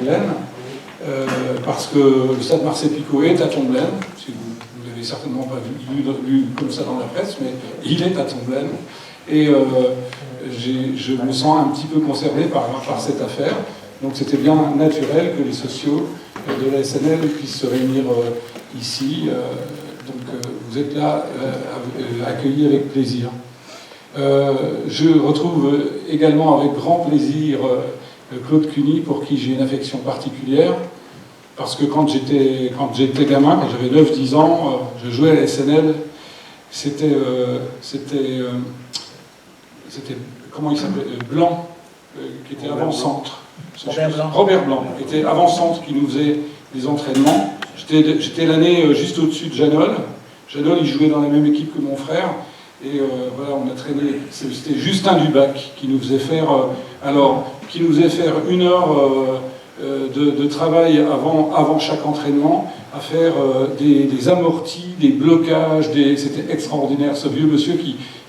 Tomblaine, parce que le stade Marseille-Picot est à Tomblaine, si vous l'avez certainement pas lu comme ça dans la presse, mais il est à Tomblaine, et je me sens un petit peu concerné par cette affaire, donc c'était bien naturel que les sociaux de la SNL puissent se réunir ici, donc vous êtes là accueillis avec plaisir. Je retrouve également avec grand plaisir Claude Cuny, pour qui j'ai une affection particulière, parce que quand j'étais gamin, quand j'avais 9-10 ans, je jouais à la SNL, c'était comment il s'appelait, Blanc, qui était avant-centre. Robert Blanc, qui était avant-centre, qui nous faisait des entraînements. J'étais l'année juste au-dessus de Janol. Janol, il jouait dans la même équipe que mon frère. Et voilà, on a traîné. C'était Justin Dubac qui nous faisait faire, une heure de travail avant chaque entraînement, à faire des amortis, des blocages. C'était extraordinaire, ce vieux monsieur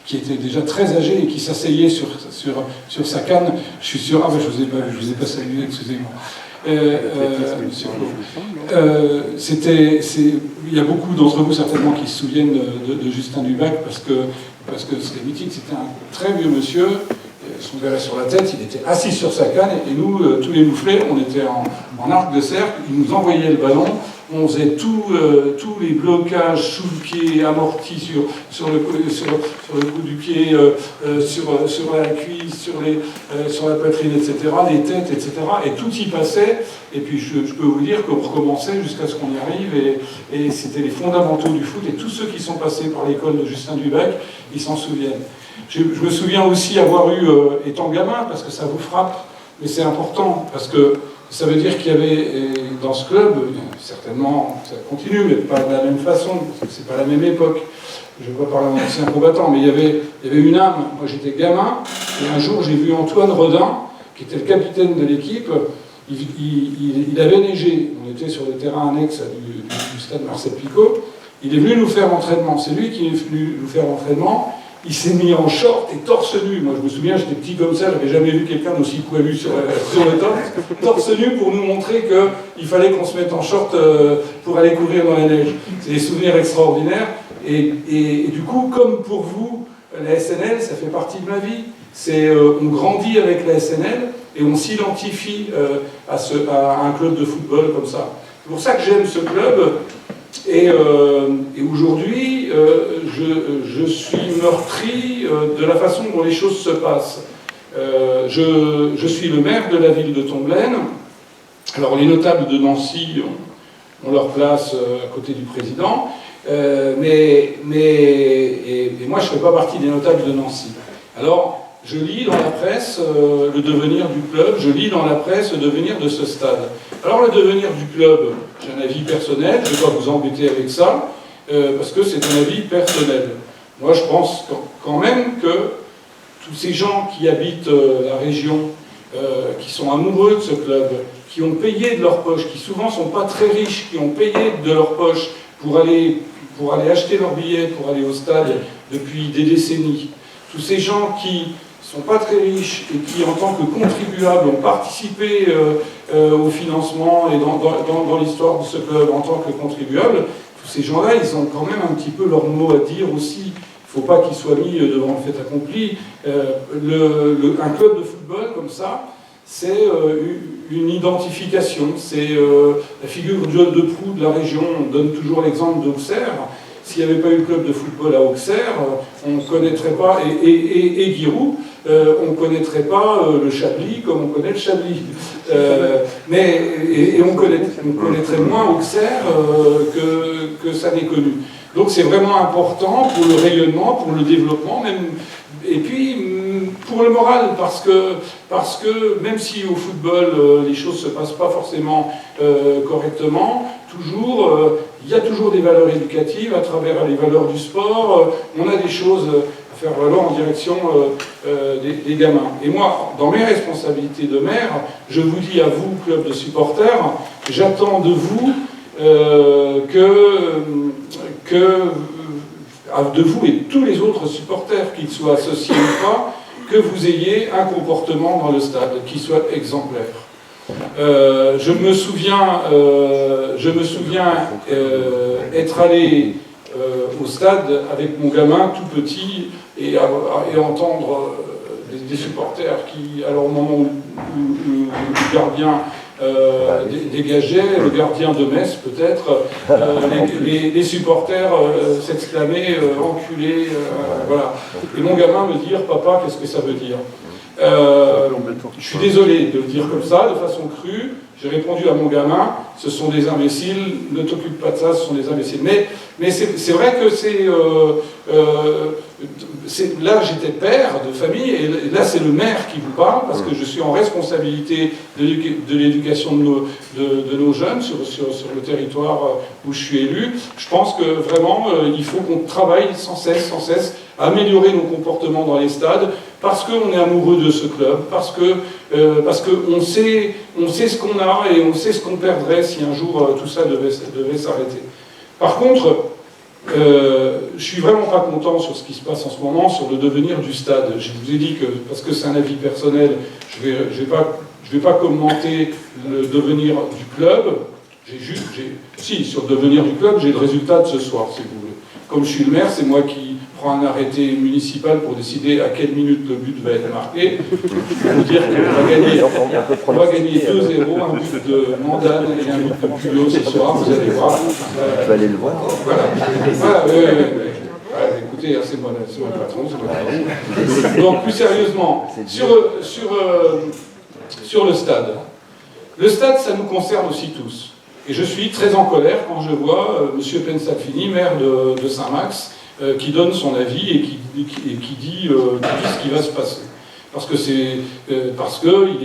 qui était déjà très âgé et qui s'asseyait sur sa canne. Je suis sûr. Ah ben je vous ai pas salué, excusez-moi. Il y a beaucoup d'entre vous certainement qui se souviennent de Justin Dubac parce que c'était mythique. C'était un très vieux monsieur, son béret sur la tête, il était assis sur sa canne et nous, tous les mouflets, on était en arc de cercle, il nous envoyait le ballon, on faisait tous les blocages sous le pied, amortis sur le cou du pied, sur la cuisse, sur la poitrine, etc., les têtes, etc. Et tout y passait. Et puis je peux vous dire qu'on recommençait jusqu'à ce qu'on y arrive. Et c'était les fondamentaux du foot. Et tous ceux qui sont passés par l'école de Justin Dubac, ils s'en souviennent. Je me souviens aussi avoir eu, étant gamin, parce que ça vous frappe, mais c'est important, parce que ça veut dire qu'il y avait dans ce club, certainement ça continue, mais pas de la même façon, parce que c'est pas la même époque. Je ne vais pas parler d'un ancien combattant, mais il y avait une âme. Moi j'étais gamin, et un jour j'ai vu Antoine Redin, qui était le capitaine de l'équipe. Il avait neigé, on était sur le terrain annexe du stade Marseille-Picot. Il est venu nous faire entraînement, c'est lui qui est venu nous faire entraînement. Il s'est mis en short et torse nu. Moi, je me souviens, j'étais petit comme ça, j'avais jamais vu quelqu'un d'aussi poilu sur le torse nu pour nous montrer qu'il fallait qu'on se mette en short pour aller courir dans la neige. C'est des souvenirs extraordinaires. Et du coup, comme pour vous, la SNL, ça fait partie de ma vie. On grandit avec la SNL et on s'identifie à un club de football comme ça. C'est pour ça que j'aime ce club. Et aujourd'hui, je suis meurtri de la façon dont les choses se passent. Je suis le maire de la ville de Tomblaine. Alors les notables de Nancy ont leur place à côté du président, mais moi je ne fais pas partie des notables de Nancy. Alors je lis dans la presse le devenir du club, je lis dans la presse le devenir de ce stade. Alors le devenir du club, j'ai un avis personnel, je ne vais pas vous embêter avec ça, parce que c'est un avis personnel. Moi je pense quand même que tous ces gens qui habitent la région, qui sont amoureux de ce club, qui ont payé de leur poche, qui souvent ne sont pas très riches, qui ont payé de leur poche pour aller acheter leurs billets, pour aller au stade depuis des décennies, tous ces gens qui ne sont pas très riches et qui, en tant que contribuables, ont participé au financement et dans l'histoire de ce club en tant que contribuables, tous ces gens-là, ils ont quand même un petit peu leur mot à dire aussi. Il ne faut pas qu'ils soient mis devant le fait accompli. Un club de football comme ça, c'est une identification, c'est la figure de proue de la région. On donne toujours l'exemple d'Auxerre. S'il n'y avait pas eu le club de football à Auxerre, on ne connaîtrait pas, et Giroud, on ne connaîtrait pas le Chablis comme on connaît le Chablis. Et on connaîtrait moins Auxerre que ça n'est connu. Donc c'est vraiment important pour le rayonnement, pour le développement, même, et puis pour le moral, parce que même si au football les choses ne se passent pas forcément correctement, il y a toujours des valeurs éducatives à travers les valeurs du sport. On a des choses à faire valoir en direction des gamins. Et moi, dans mes responsabilités de maire, je vous dis à vous, club de supporters, j'attends de vous de vous et tous les autres supporters, qu'ils soient associés ou pas, que vous ayez un comportement dans le stade qui soit exemplaire. Je me souviens être allé au stade avec mon gamin tout petit et entendre des supporters qui, alors au moment où le gardien dégageait, le gardien de Metz peut-être, les supporters s'exclamaient enculé, voilà. Et mon gamin me dire papa, qu'est-ce que ça veut dire? Je suis désolé de le dire comme ça, de façon crue. J'ai répondu à mon gamin, ce sont des imbéciles, ne t'occupe pas de ça, ce sont des imbéciles. Mais c'est vrai que là j'étais père de famille, et là c'est le maire qui vous parle, parce que je suis en responsabilité de l'éducation de nos jeunes sur le territoire où je suis élu. Je pense que vraiment il faut qu'on travaille sans cesse à améliorer nos comportements dans les stades, parce qu'on est amoureux de ce club, parce qu'on sait ce qu'on a et on sait ce qu'on perdrait si un jour tout ça devait s'arrêter. Par contre, je suis vraiment pas content sur ce qui se passe en ce moment, sur le devenir du stade. Je vous ai dit que, parce que c'est un avis personnel, je vais pas commenter le devenir du club. Sur le devenir du club, j'ai le résultat de ce soir, si vous voulez. Comme je suis le maire, c'est moi qui prends un arrêté municipal pour décider à quelle minute le but va être marqué. Je peux vous dire qu'on va gagner 2-0, un but de Mandane et un but de Puyol ce soir, vous allez voir. Tu vas aller le voir. Voilà, écoutez, c'est moi le patron, c'est moi le patron. Donc, plus sérieusement, sur le stade. Le stade, ça nous concerne aussi tous. Et je suis très en colère quand je vois M. Pensacfini, maire de Saint-Max, qui donne son avis et qui dit ce qui va se passer. Parce qu'il est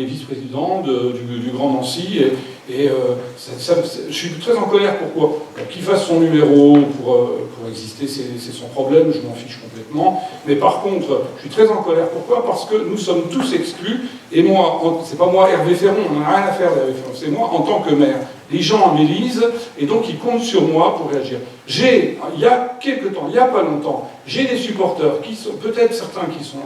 vice-président du Grand Nancy, je suis très en colère. Pourquoi? Qu'il fasse son numéro pour exister, c'est son problème, je m'en fiche complètement. Mais par contre, je suis très en colère. Pourquoi? Parce que nous sommes tous exclus, et moi, c'est pas moi Hervé Ferron, on n'a rien à faire d'Hervé Ferron, c'est moi en tant que maire. Les gens m'élisent, et donc ils comptent sur moi pour réagir. Il y a quelque temps, il n'y a pas longtemps, j'ai des supporters, peut-être certains qui sont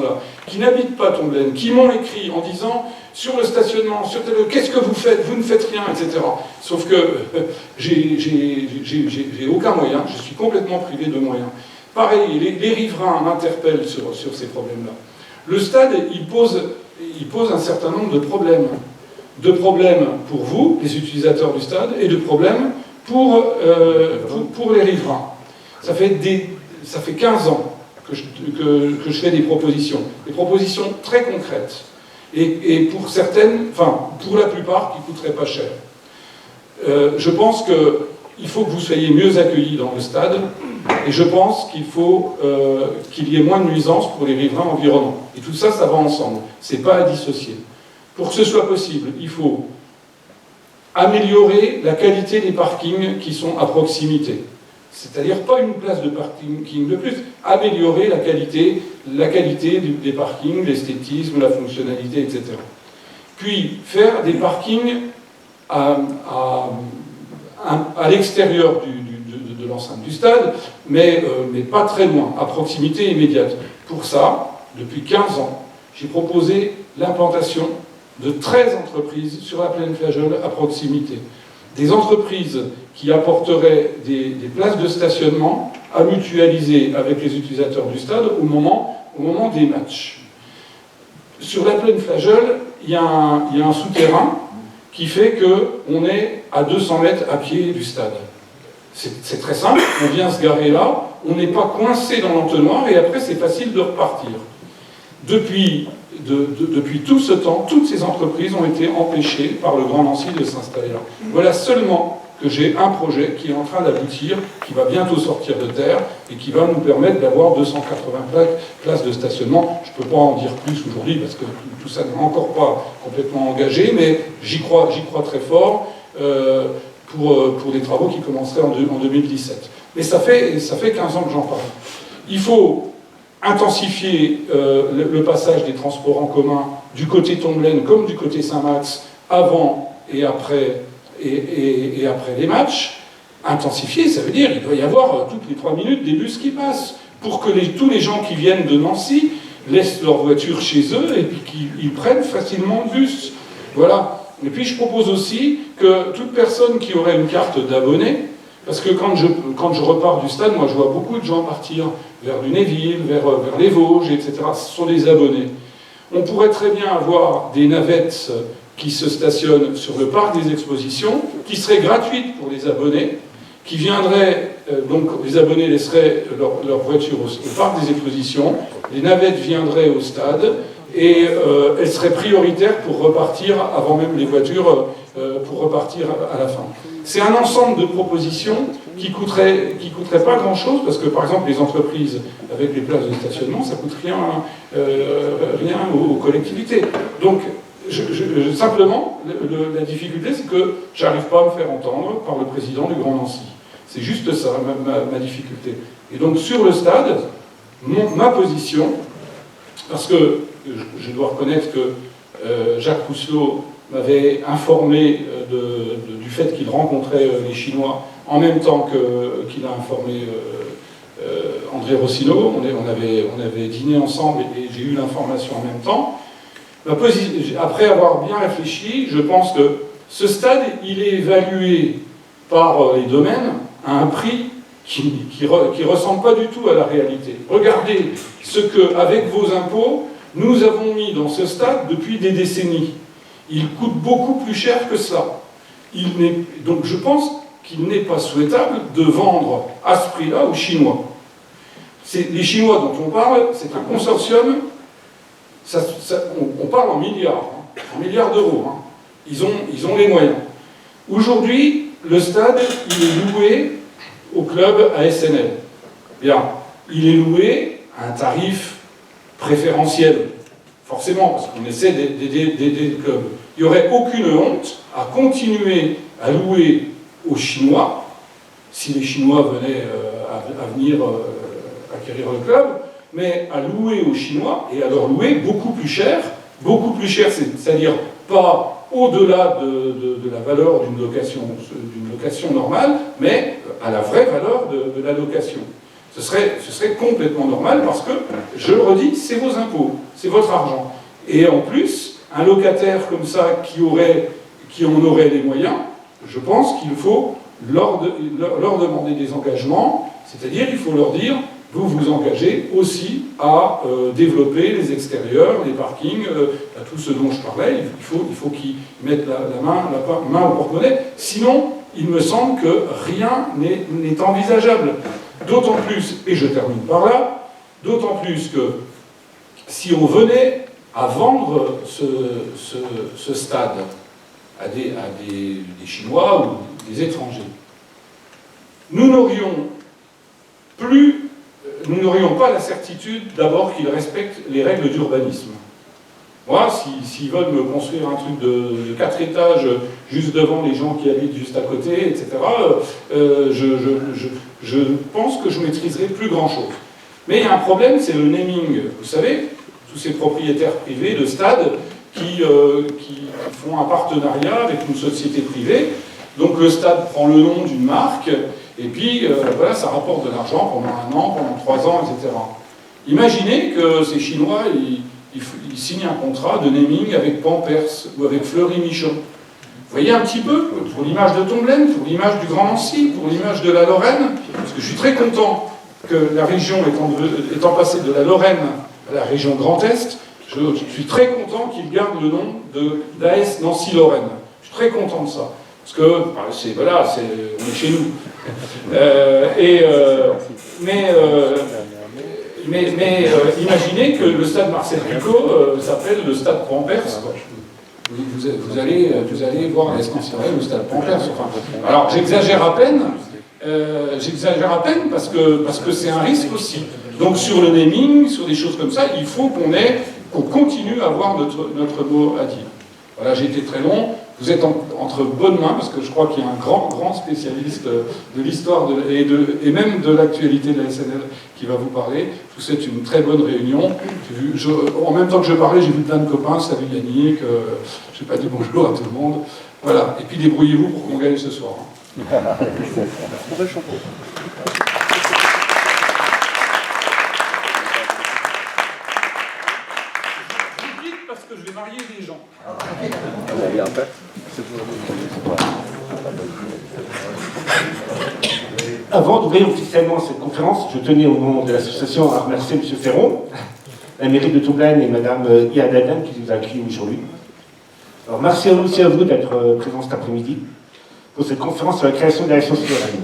là, qui n'habitent pas Tomblaine, qui m'ont écrit en disant, sur le stationnement, qu'est-ce que vous faites? Vous ne faites rien, etc. Sauf que j'ai aucun moyen, je suis complètement privé de moyens. Pareil, les riverains m'interpellent sur ces problèmes-là. Le stade, il pose un certain nombre de problèmes. De problèmes pour vous, les utilisateurs du stade, et de problèmes pour les riverains. Ça fait 15 ans que je fais des propositions très concrètes, et pour certaines, enfin pour la plupart, qui ne coûteraient pas cher. Je pense qu'il faut que vous soyez mieux accueillis dans le stade, et je pense qu'il faut qu'il y ait moins de nuisances pour les riverains environnants. Et tout ça, ça va ensemble. C'est pas à dissocier. Pour que ce soit possible, il faut améliorer la qualité des parkings qui sont à proximité. C'est-à-dire pas une place de parking de plus, améliorer la qualité des parkings, l'esthétisme, la fonctionnalité, etc. Puis faire des parkings à l'extérieur de l'enceinte du stade, mais pas très loin, à proximité immédiate. Pour ça, depuis 15 ans, j'ai proposé l'implantation de 13 entreprises sur la plaine Flageoles à proximité. Des entreprises qui apporteraient des places de stationnement à mutualiser avec les utilisateurs du stade au moment des matchs. Sur la plaine Flageoles, il y a un souterrain qui fait qu'on est à 200 mètres à pied du stade. C'est très simple, on vient se garer là, on n'est pas coincé dans l'entonnoir et après c'est facile de repartir. Depuis tout ce temps, toutes ces entreprises ont été empêchées par le Grand Nancy de s'installer là. Voilà seulement que j'ai un projet qui est en train d'aboutir, qui va bientôt sortir de terre et qui va nous permettre d'avoir 280 places de stationnement. Je ne peux pas en dire plus aujourd'hui parce que tout ça n'est encore pas complètement engagé, mais j'y crois très fort pour des travaux qui commenceraient en 2017. Mais ça fait 15 ans que j'en parle. Il faut intensifier le passage des transports en commun du côté Tomblaine comme du côté Saint-Max avant et après les matchs. Intensifier, ça veut dire qu'il doit y avoir toutes les 3 minutes des bus qui passent pour que tous les gens qui viennent de Nancy laissent leur voiture chez eux et puis qu'ils prennent facilement le bus. Voilà. Et puis je propose aussi que toute personne qui aurait une carte d'abonné, parce que quand je repars du stade, moi je vois beaucoup de gens partir vers Lunéville, vers les Vosges, etc. Ce sont des abonnés. On pourrait très bien avoir des navettes qui se stationnent sur le parc des expositions, qui seraient gratuites pour les abonnés, qui viendraient, donc les abonnés laisseraient leur voiture au parc des expositions, les navettes viendraient au stade, et elles seraient prioritaires pour repartir, avant même les voitures, pour repartir à la fin. C'est un ensemble de propositions qui coûterait pas grand-chose, parce que par exemple les entreprises avec les places de stationnement, ça coûte rien aux collectivités. Donc simplement, la difficulté, c'est que j'arrive pas à me faire entendre par le président du Grand Nancy. C'est juste ça, ma difficulté. Et donc sur le stade, ma position, parce que je dois reconnaître que Jacques Pousselot m'avait informé du fait qu'il rencontrait les Chinois en même temps qu'il a informé André Rossino. On avait dîné ensemble et j'ai eu l'information en même temps. Après avoir bien réfléchi, je pense que ce stade, il est évalué par les domaines à un prix qui ressemble pas du tout à la réalité. Regardez ce que, avec vos impôts, nous avons mis dans ce stade depuis des décennies. Il coûte beaucoup plus cher que ça. Donc je pense qu'il n'est pas souhaitable de vendre à ce prix-là aux Chinois. Les Chinois dont on parle, c'est un consortium, on parle en milliards d'euros. Hein. Ils ont les moyens. Aujourd'hui, le stade, il est loué au club ASNL. Bien, il est loué à un tarif préférentiel. Forcément, parce qu'on essaie d'aider le club. Il n'y aurait aucune honte à continuer à louer aux Chinois, si les Chinois venaient à venir acquérir le club, mais à louer aux Chinois et à leur louer beaucoup plus cher, c'est-à-dire pas au-delà de la valeur d'une location normale, mais à la vraie valeur de la location. Ce serait complètement normal parce que, je le redis, c'est vos impôts, c'est votre argent. Et en plus, un locataire comme ça qui en aurait les moyens, je pense qu'il faut leur demander des engagements, c'est-à-dire il faut leur dire, vous vous engagez aussi à développer les extérieurs, les parkings, à tout ce dont je parlais, il faut qu'ils mettent la main au porte-monnaie, sinon il me semble que rien n'est envisageable. D'autant plus, et je termine par là, d'autant plus que si on venait à vendre ce stade à des Chinois ou des étrangers, nous n'aurions pas la certitude d'abord qu'ils respectent les règles d'urbanisme. Moi, s'ils veulent me construire un truc de 4 étages juste devant les gens qui habitent juste à côté, etc., je pense que je maîtriserai plus grand-chose. Mais il y a un problème, c'est le naming. Vous savez, tous ces propriétaires privés de stades qui font un partenariat avec une société privée. Donc le stade prend le nom d'une marque, et puis voilà, ça rapporte de l'argent pendant 1 an, pendant 3 ans, etc. Imaginez que ces Chinois, ils signent un contrat de naming avec Pampers ou avec Fleury-Michon. Vous voyez un petit peu, pour l'image de Tomblaine, pour l'image du Grand Nancy, pour l'image de la Lorraine, parce que je suis très content que la région étant passée de la Lorraine à la région Grand Est, je suis très content qu'ils gardent le nom d'AS Nancy-Lorraine. Je suis très content de ça. Parce que, on est chez nous. Mais imaginez que le stade Marcel Picot s'appelle le stade Pampers. Vous allez voir l'essentiel le stade Pampers. Enfin, alors j'exagère à peine parce que c'est un risque aussi. Donc sur le naming, sur des choses comme ça, il faut qu'on continue à avoir notre mot à dire. Voilà, j'ai été très long. Vous êtes entre bonnes mains, parce que je crois qu'il y a un grand spécialiste de l'histoire et même de l'actualité de la SNL qui va vous parler. Je vous souhaite une très bonne réunion. En même temps que je parlais, j'ai vu plein de copains. Salut Yannick, je n'ai pas dit bonjour à tout le monde. Voilà, et puis débrouillez-vous pour qu'on gagne ce soir. Parce que je vais marier des gens. Avant d'ouvrir officiellement cette conférence, je tenais au nom de l'association à remercier M. Ferron, la mairie de Tomblaine et Mme Iad Adam qui nous a accueillis aujourd'hui. Alors merci aussi à vous d'être présents cet après-midi pour cette conférence sur la création de la nation souveraine.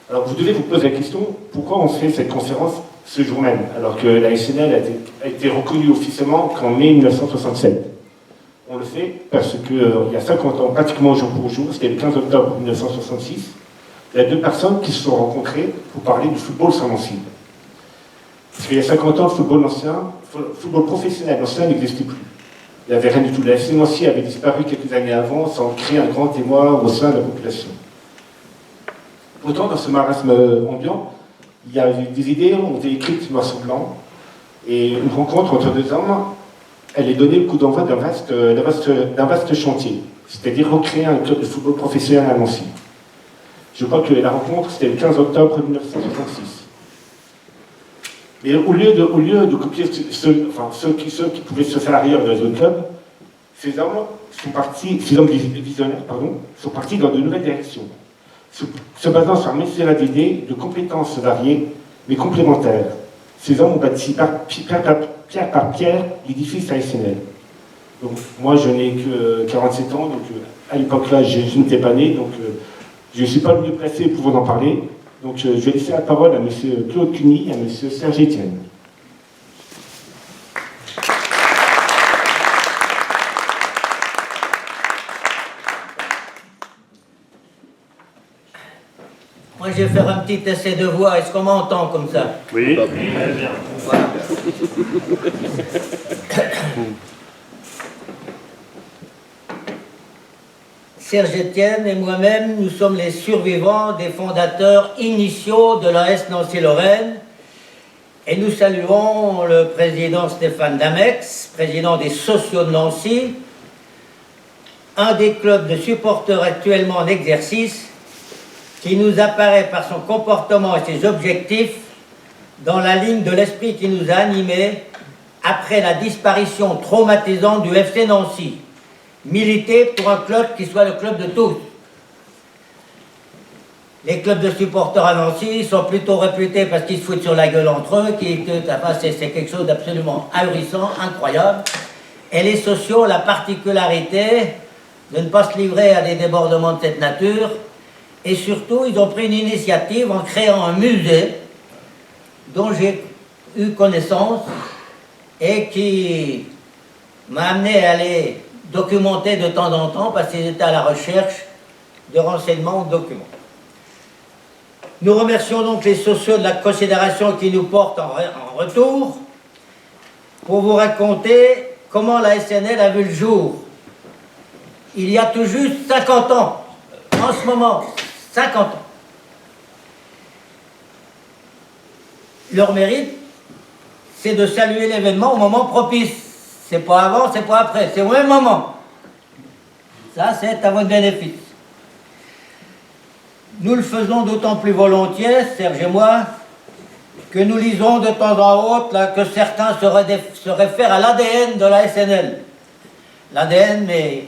Alors vous devez vous poser la question, pourquoi on fait cette conférence ce jour même, alors que la SNL a été reconnue officiellement qu'en mai 1967. On le fait parce qu'il y a 50 ans, pratiquement jour pour jour, c'était le 15 octobre 1966, il y a deux personnes qui se sont rencontrées pour parler du football sans Nancy. Parce qu'il y a 50 ans, le football professionnel ancien n'existait plus. Il n'y avait rien du tout. La FC Nancy avait disparu quelques années avant sans créer un grand émoi au sein de la population. Pourtant, dans ce marasme ambiant, il y a eu des idées ont été écrites noir sur blanc, et une rencontre entre deux hommes, elle est donnée le coup d'envoi d'un vaste chantier, c'est-à-dire recréer un club de football professionnel à Nancy. Je crois que la rencontre, c'était le 15 octobre 1966. Mais au lieu de copier ceux qui pouvaient se faire ailleurs dans les autres clubs, ces hommes visionnaires, sont partis dans de nouvelles directions, se basant sur un mécénat d'idées, de compétences variées, mais complémentaires. Ces hommes ont bâti pierre par pierre l'édifice ASNL. Donc, moi, je n'ai que 47 ans, donc à l'époque-là, je n'étais pas né, donc je ne suis pas le mieux placé pour vous en parler. Donc, je vais laisser la parole à M. Claude Cuny et à M. Serge Etienne. Moi, je vais faire un petit essai de voix. Est-ce qu'on m'entend comme ça? Oui. Très bien. Voilà. Serge Etienne et moi-même, nous sommes les survivants des fondateurs initiaux de l'AS Nancy-Lorraine. Et nous saluons le président Stéphane Damex, président des Sociaux de Nancy, un des clubs de supporters actuellement en exercice, qui nous apparaît par son comportement et ses objectifs dans la ligne de l'esprit qui nous a animés après la disparition traumatisante du FC Nancy. Militer pour un club qui soit le club de tous. Les clubs de supporters à Nancy sont plutôt réputés parce qu'ils se foutent sur la gueule entre eux, c'est quelque chose d'absolument ahurissant, incroyable. Et les sociaux ont la particularité de ne pas se livrer à des débordements de cette nature. Et surtout, ils ont pris une initiative en créant un musée dont j'ai eu connaissance et qui m'a amené à aller documenter de temps en temps parce qu'ils étaient à la recherche de renseignements ou de documents. Nous remercions donc les sociaux de la considération qui nous portent en retour pour vous raconter comment la SNL a vu le jour. Il y a tout juste 50 ans, en ce moment, 50 ans. Leur mérite, c'est de saluer l'événement au moment propice. C'est pas avant, c'est pas après, c'est au même moment. Ça, c'est à votre bénéfice. Nous le faisons d'autant plus volontiers, Serge et moi, que nous lisons de temps en autre là, que certains se réfèrent à l'ADN de la SNL. L'ADN, mais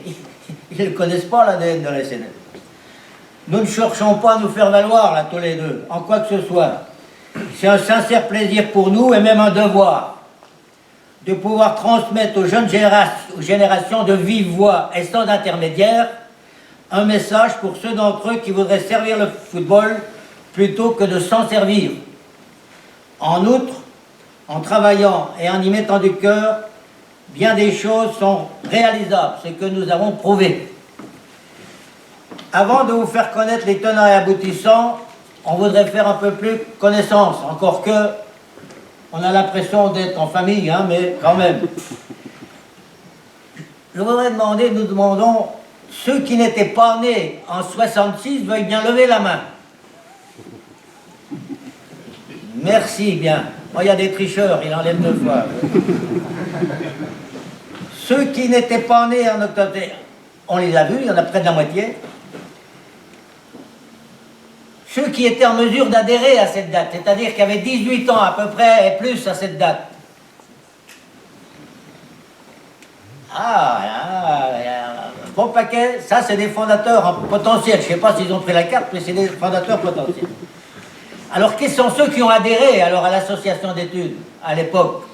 ils ne connaissent pas l'ADN de la SNL. Nous ne cherchons pas à nous faire valoir, là, tous les deux, en quoi que ce soit. C'est un sincère plaisir pour nous, et même un devoir, de pouvoir transmettre aux jeunes générations de vive voix et sans intermédiaire, un message pour ceux d'entre eux qui voudraient servir le football plutôt que de s'en servir. En outre, en travaillant et en y mettant du cœur, bien des choses sont réalisables, ce que nous avons prouvé. Avant de vous faire connaître les tenants et aboutissants, on voudrait faire un peu plus connaissance, encore que on a l'impression d'être en famille, hein, mais quand même. Je voudrais demander, nous demandons, ceux qui n'étaient pas nés en 66 veuillent bien lever la main. Merci bien. Oh, il y a des tricheurs, il enlève 2 fois. Ceux qui n'étaient pas nés en octobre, on les a vus, il y en a près de la moitié. Ceux qui étaient en mesure d'adhérer à cette date, c'est-à-dire qui avaient 18 ans à peu près et plus à cette date. bon paquet, ça c'est des fondateurs en potentiel. Je ne sais pas s'ils ont pris la carte, mais c'est des fondateurs potentiels. Alors, quels sont ceux qui ont adhéré alors à l'association d'études à l'époque?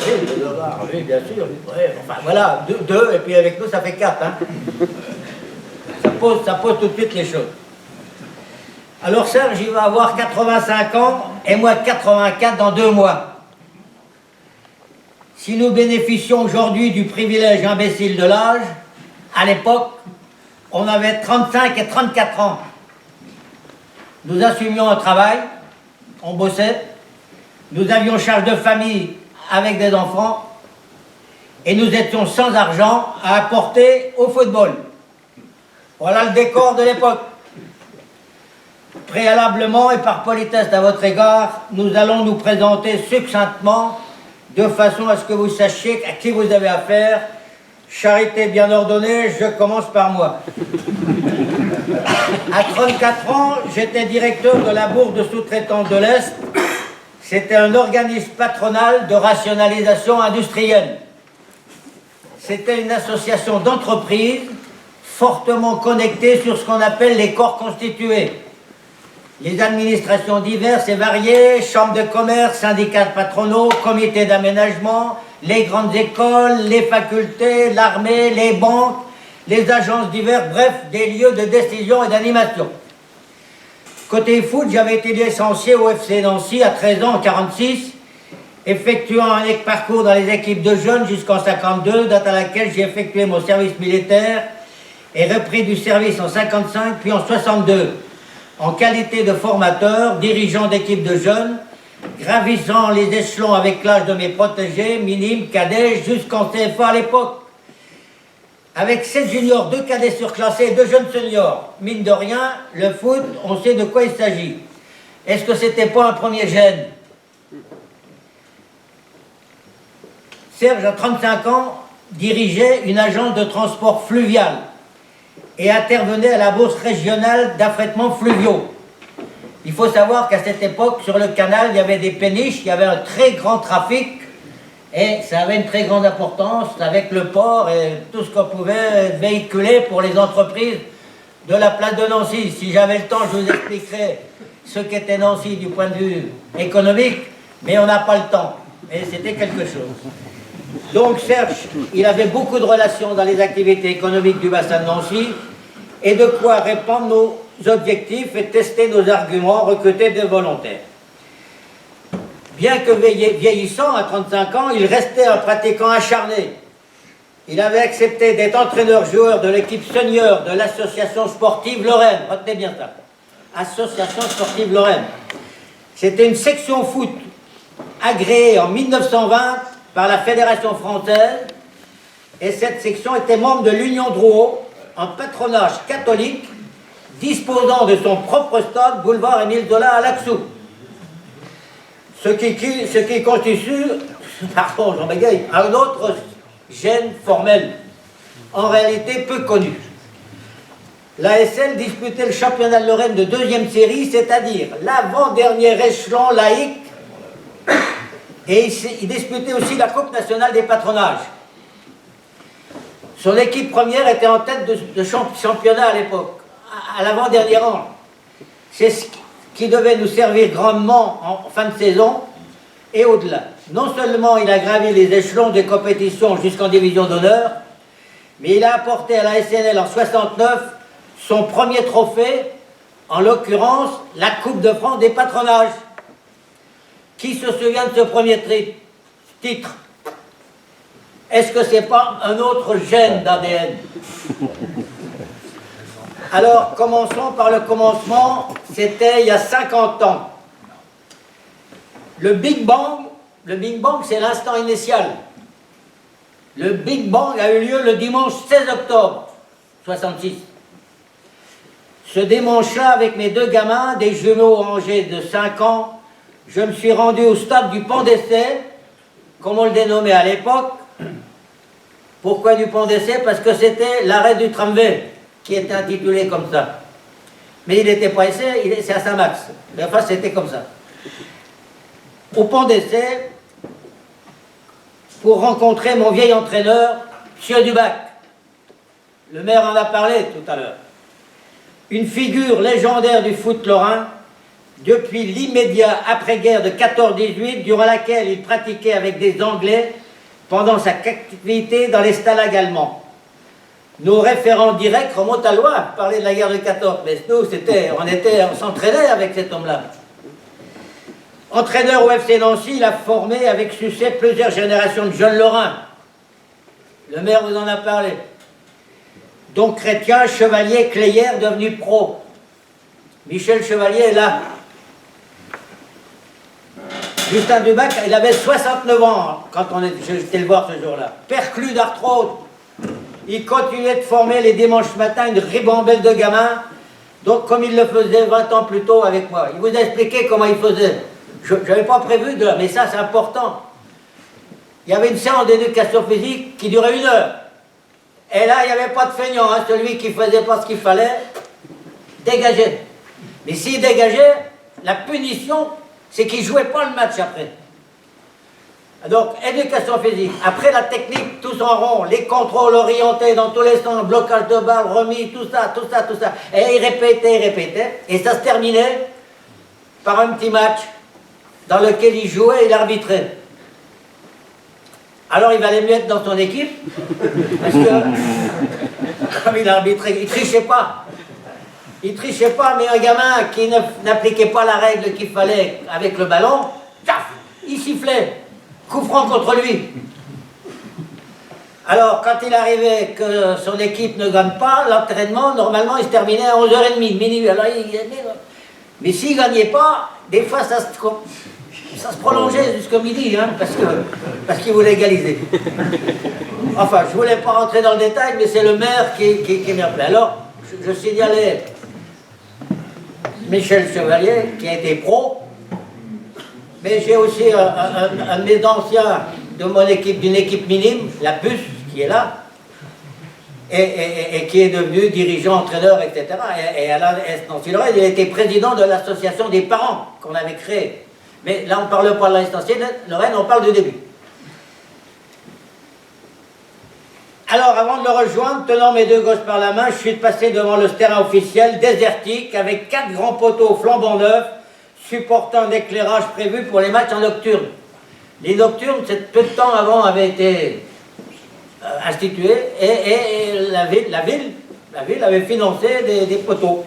Oui, bien sûr. Oui, enfin, voilà, deux, et puis avec nous, ça fait 4. Hein. Ça pose tout de suite les choses. Alors, Serge, il va avoir 85 ans, et moi 84 dans 2 mois. Si nous bénéficions aujourd'hui du privilège imbécile de l'âge, à l'époque, on avait 35 et 34 ans. Nous assumions un travail, on bossait, nous avions charge de famille avec des enfants, et nous étions sans argent à apporter au football. Voilà le décor de l'époque. Préalablement et par politesse à votre égard, nous allons nous présenter succinctement de façon à ce que vous sachiez à qui vous avez affaire. Charité bien ordonnée, je commence par moi. À 34 ans, j'étais directeur de la Bourse de sous-traitance de l'Est. C'était un organisme patronal de rationalisation industrielle. C'était une association d'entreprises fortement connectée sur ce qu'on appelle les corps constitués. Les administrations diverses et variées, chambres de commerce, syndicats patronaux, comités d'aménagement, les grandes écoles, les facultés, l'armée, les banques, les agences diverses, bref, des lieux de décision et d'animation. Côté foot, j'avais été licencié au FC Nancy à 13 ans en 1946, effectuant un parcours dans les équipes de jeunes jusqu'en 1952, date à laquelle j'ai effectué mon service militaire et repris du service en 1955 puis en 1962. En qualité de formateur, dirigeant d'équipe de jeunes, gravissant les échelons avec l'âge de mes protégés, minimes, cadets, jusqu'en CFA à l'époque. Avec 7 juniors, 2 cadets surclassés et 2 jeunes seniors. Mine de rien, le foot, on sait de quoi il s'agit. Est-ce que c'était pas un premier gène? Serge, à 35 ans, dirigeait une agence de transport fluvial et intervenait à la bourse régionale d'affrètement fluviaux. Il faut savoir qu'à cette époque, sur le canal, il y avait des péniches, il y avait un très grand trafic, et ça avait une très grande importance avec le port et tout ce qu'on pouvait véhiculer pour les entreprises de la place de Nancy. Si j'avais le temps, je vous expliquerais ce qu'était Nancy du point de vue économique, mais on n'a pas le temps, et c'était quelque chose. Donc Serge, il avait beaucoup de relations dans les activités économiques du bassin de Nancy et de quoi répandre nos objectifs et tester nos arguments, recruter des volontaires. Bien que vieillissant à 35 ans, il restait un pratiquant acharné. Il avait accepté d'être entraîneur-joueur de l'équipe senior de l'association sportive Lorraine. Retenez bien ça. Association sportive Lorraine. C'était une section foot agréée en 1920 par la Fédération française, et cette section était membre de l'Union Drouot, un patronage catholique disposant de son propre stade, boulevard Émile Zola à Laxou. Ce qui constitue, pardon, j'en bégaye, un autre gène formel, en réalité peu connu. L'ASL disputait le championnat de Lorraine de 2e série, c'est-à-dire l'avant-dernier échelon laïque. Et il disputait aussi la Coupe nationale des patronages. Son équipe première était en tête de championnat à l'époque, à l'avant-dernier rang. C'est ce qui devait nous servir grandement en fin de saison et au-delà. Non seulement il a gravi les échelons des compétitions jusqu'en division d'honneur, mais il a apporté à la SNL en 1969 son premier trophée, en l'occurrence la Coupe de France des patronages. Qui se souvient de ce premier titre? Est-ce que c'est pas un autre gène d'ADN? Alors, commençons par le commencement. C'était il y a 50 ans. Le Big Bang, c'est l'instant initial. Le Big Bang a eu lieu le dimanche 16 octobre 66. Ce dimanche-là, avec mes 2 gamins, des jumeaux âgés de 5 ans, je me suis rendu au stade du Pont d'Essai, comme on le dénommait à l'époque. Pourquoi du Pont d'Essai? Parce que c'était l'arrêt du tramway qui était intitulé comme ça. Mais il n'était pas Essai, c'est à Saint-Max. Mais enfin, c'était comme ça. Au Pont d'Essai, pour rencontrer mon vieil entraîneur, M. Dubac. Le maire en a parlé tout à l'heure. Une figure légendaire du foot lorrain, depuis l'immédiat après-guerre de 14-18, durant laquelle il pratiquait avec des Anglais pendant sa captivité dans les stalags allemands. Nos référents directs remontent à loin, parler de la guerre de 14, mais nous, on s'entraînait avec cet homme-là. Entraîneur au FC Nancy, il a formé avec succès plusieurs générations de jeunes lorrains. Le maire vous en a parlé. Donc Chrétien, Chevalier, Cléière, devenu pro. Michel Chevalier est là. Justin Dubac, il avait 69 ans quand j'étais le voir ce jour-là. Perclus d'arthrose. Il continuait de former les dimanches matins une ribambelle de gamins, donc comme il le faisait 20 ans plus tôt avec moi. Il vous a expliqué comment il faisait. Je n'avais pas prévu de... Mais ça, c'est important. Il y avait une séance d'éducation physique qui durait 1 heure. Et là, il n'y avait pas de feignant. Hein. Celui qui ne faisait pas ce qu'il fallait, dégageait. Mais s'il dégageait, la punition, c'est qu'il ne jouait pas le match après. Donc, éducation physique. Après la technique, tous en rond, les contrôles orientés dans tous les sens, blocage de balles, remis, tout ça. Et il répétait. Et ça se terminait par un petit match dans lequel il jouait et il arbitrait. Alors il valait mieux être dans son équipe, parce que comme il arbitrait, il trichait pas. Il trichait pas, mais un gamin qui n'appliquait pas la règle qu'il fallait avec le ballon, il sifflait. Coup franc contre lui. Alors, quand il arrivait que son équipe ne gagne pas, l'entraînement, normalement, il se terminait à 11h30, minuit. Alors, mais s'il ne gagnait pas, des fois, ça se prolongeait jusqu'au midi, hein, parce qu'il voulait égaliser. Enfin, je ne voulais pas rentrer dans le détail, mais c'est le maire qui m'a appelé. Alors, je signalais Michel Chevalier, qui a été pro, mais j'ai aussi un de mes anciens de mon équipe, d'une équipe minime, la Puce, qui est là, et qui est devenu dirigeant, entraîneur, etc. Et à la Nancy-Lorraine, il était président de l'association des parents qu'on avait créée. Mais là, on ne parle pas de la Nancy-Lorraine, on parle du début. Alors, avant de le rejoindre, tenant mes 2 gosses par la main, je suis passé devant le terrain officiel, désertique, avec 4 grands poteaux flambant neufs, supportant un éclairage prévu pour les matchs en nocturne. Les nocturnes, peu de temps avant, avaient été instituées, et la ville avait financé des poteaux.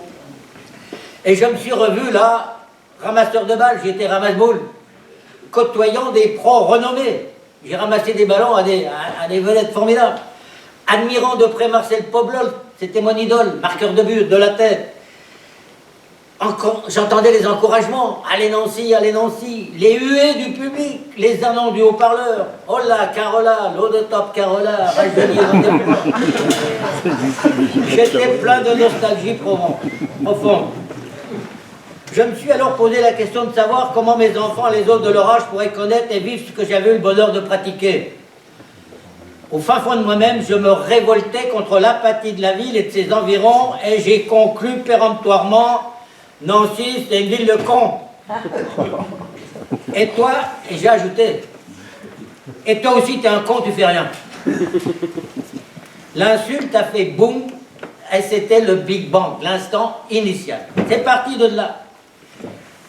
Et je me suis revu là, ramasseur de balles, j'étais ramasse-boules, côtoyant des pros renommés. J'ai ramassé des ballons à des vedettes formidables. Admirant de près Marcel Poblol, c'était mon idole, marqueur de but, de la tête. J'entendais les encouragements, allez Nancy, les huées du public, les annonces du haut-parleur, oh là, Carola, l'eau de top Carola, j'étais plein de nostalgie profonde. Je me suis alors posé la question de savoir comment mes enfants, les autres de leur âge, pourraient connaître et vivre ce que j'avais eu le bonheur de pratiquer. Au fin fond de moi-même, je me révoltais contre l'apathie de la ville et de ses environs, et j'ai conclu péremptoirement: Nancy, c'est une ville de cons. Et toi, et j'ai ajouté, et toi aussi, t'es un con, tu fais rien. L'insulte a fait boum, et c'était le Big Bang, l'instant initial. C'est parti de là.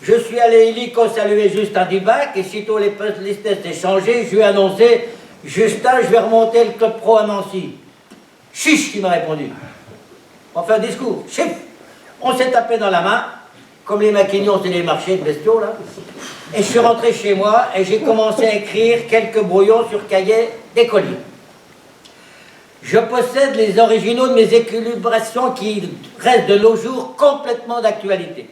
Je suis allé illico saluer Justin Dubac, et sitôt les listes étaient changées, je lui ai annoncé: Justin, je vais remonter le club pro à Nancy. Chiche, il m'a répondu. On fait un discours. Chif. On s'est tapé dans la main, comme les maquignons, c'est les marchés de bestiaux, là. Et je suis rentré chez moi et j'ai commencé à écrire quelques brouillons sur cahiers d'écolier. Je possède les originaux de mes équilibrations qui restent de nos jours complètement d'actualité.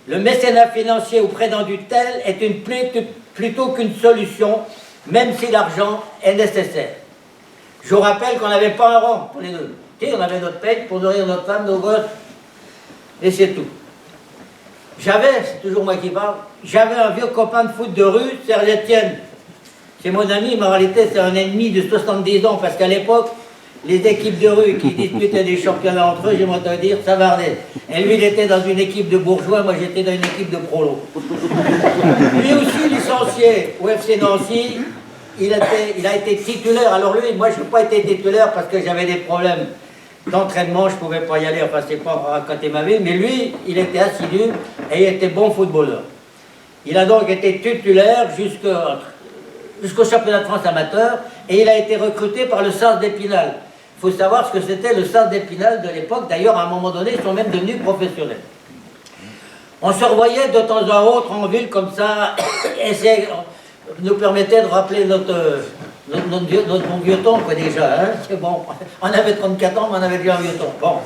Le mécénat financier auprès d'un tel est une plaie plutôt qu'une solution, même si l'argent est nécessaire. Je vous rappelle qu'on n'avait pas un rond pour les deux. On avait notre paye pour nourrir notre femme, nos gosses, et c'est tout. C'est toujours moi qui parle, j'avais un vieux copain de foot de rue, Serge Etienne. C'est mon ami, mais en réalité c'est un ennemi de 70 ans, parce qu'à l'époque, les équipes de rue qui disputaient des championnats entre eux, j'aimerais te dire, ça vardait. Et lui, il était dans une équipe de bourgeois, moi j'étais dans une équipe de prolos. Lui aussi licencié au FC Nancy, il a été titulaire. Alors lui, moi je n'ai pas été titulaire parce que j'avais des problèmes d'entraînement, je ne pouvais pas y aller, enfin c'est pas raconter ma vie, mais lui, il était assidu et il était bon footballeur. Il a donc été titulaire jusqu'au championnat de France amateur et il a été recruté par le Sas d'Épinal. Il faut savoir ce que c'était le Sas d'Épinal de l'époque. D'ailleurs, à un moment donné, ils sont même devenus professionnels. On se revoyait de temps en autre en ville comme ça, et ça nous permettait de rappeler notre bon vieux ton, quoi, déjà. Hein. C'est bon, on avait 34 ans, mais on avait déjà un vieux ton. Bon.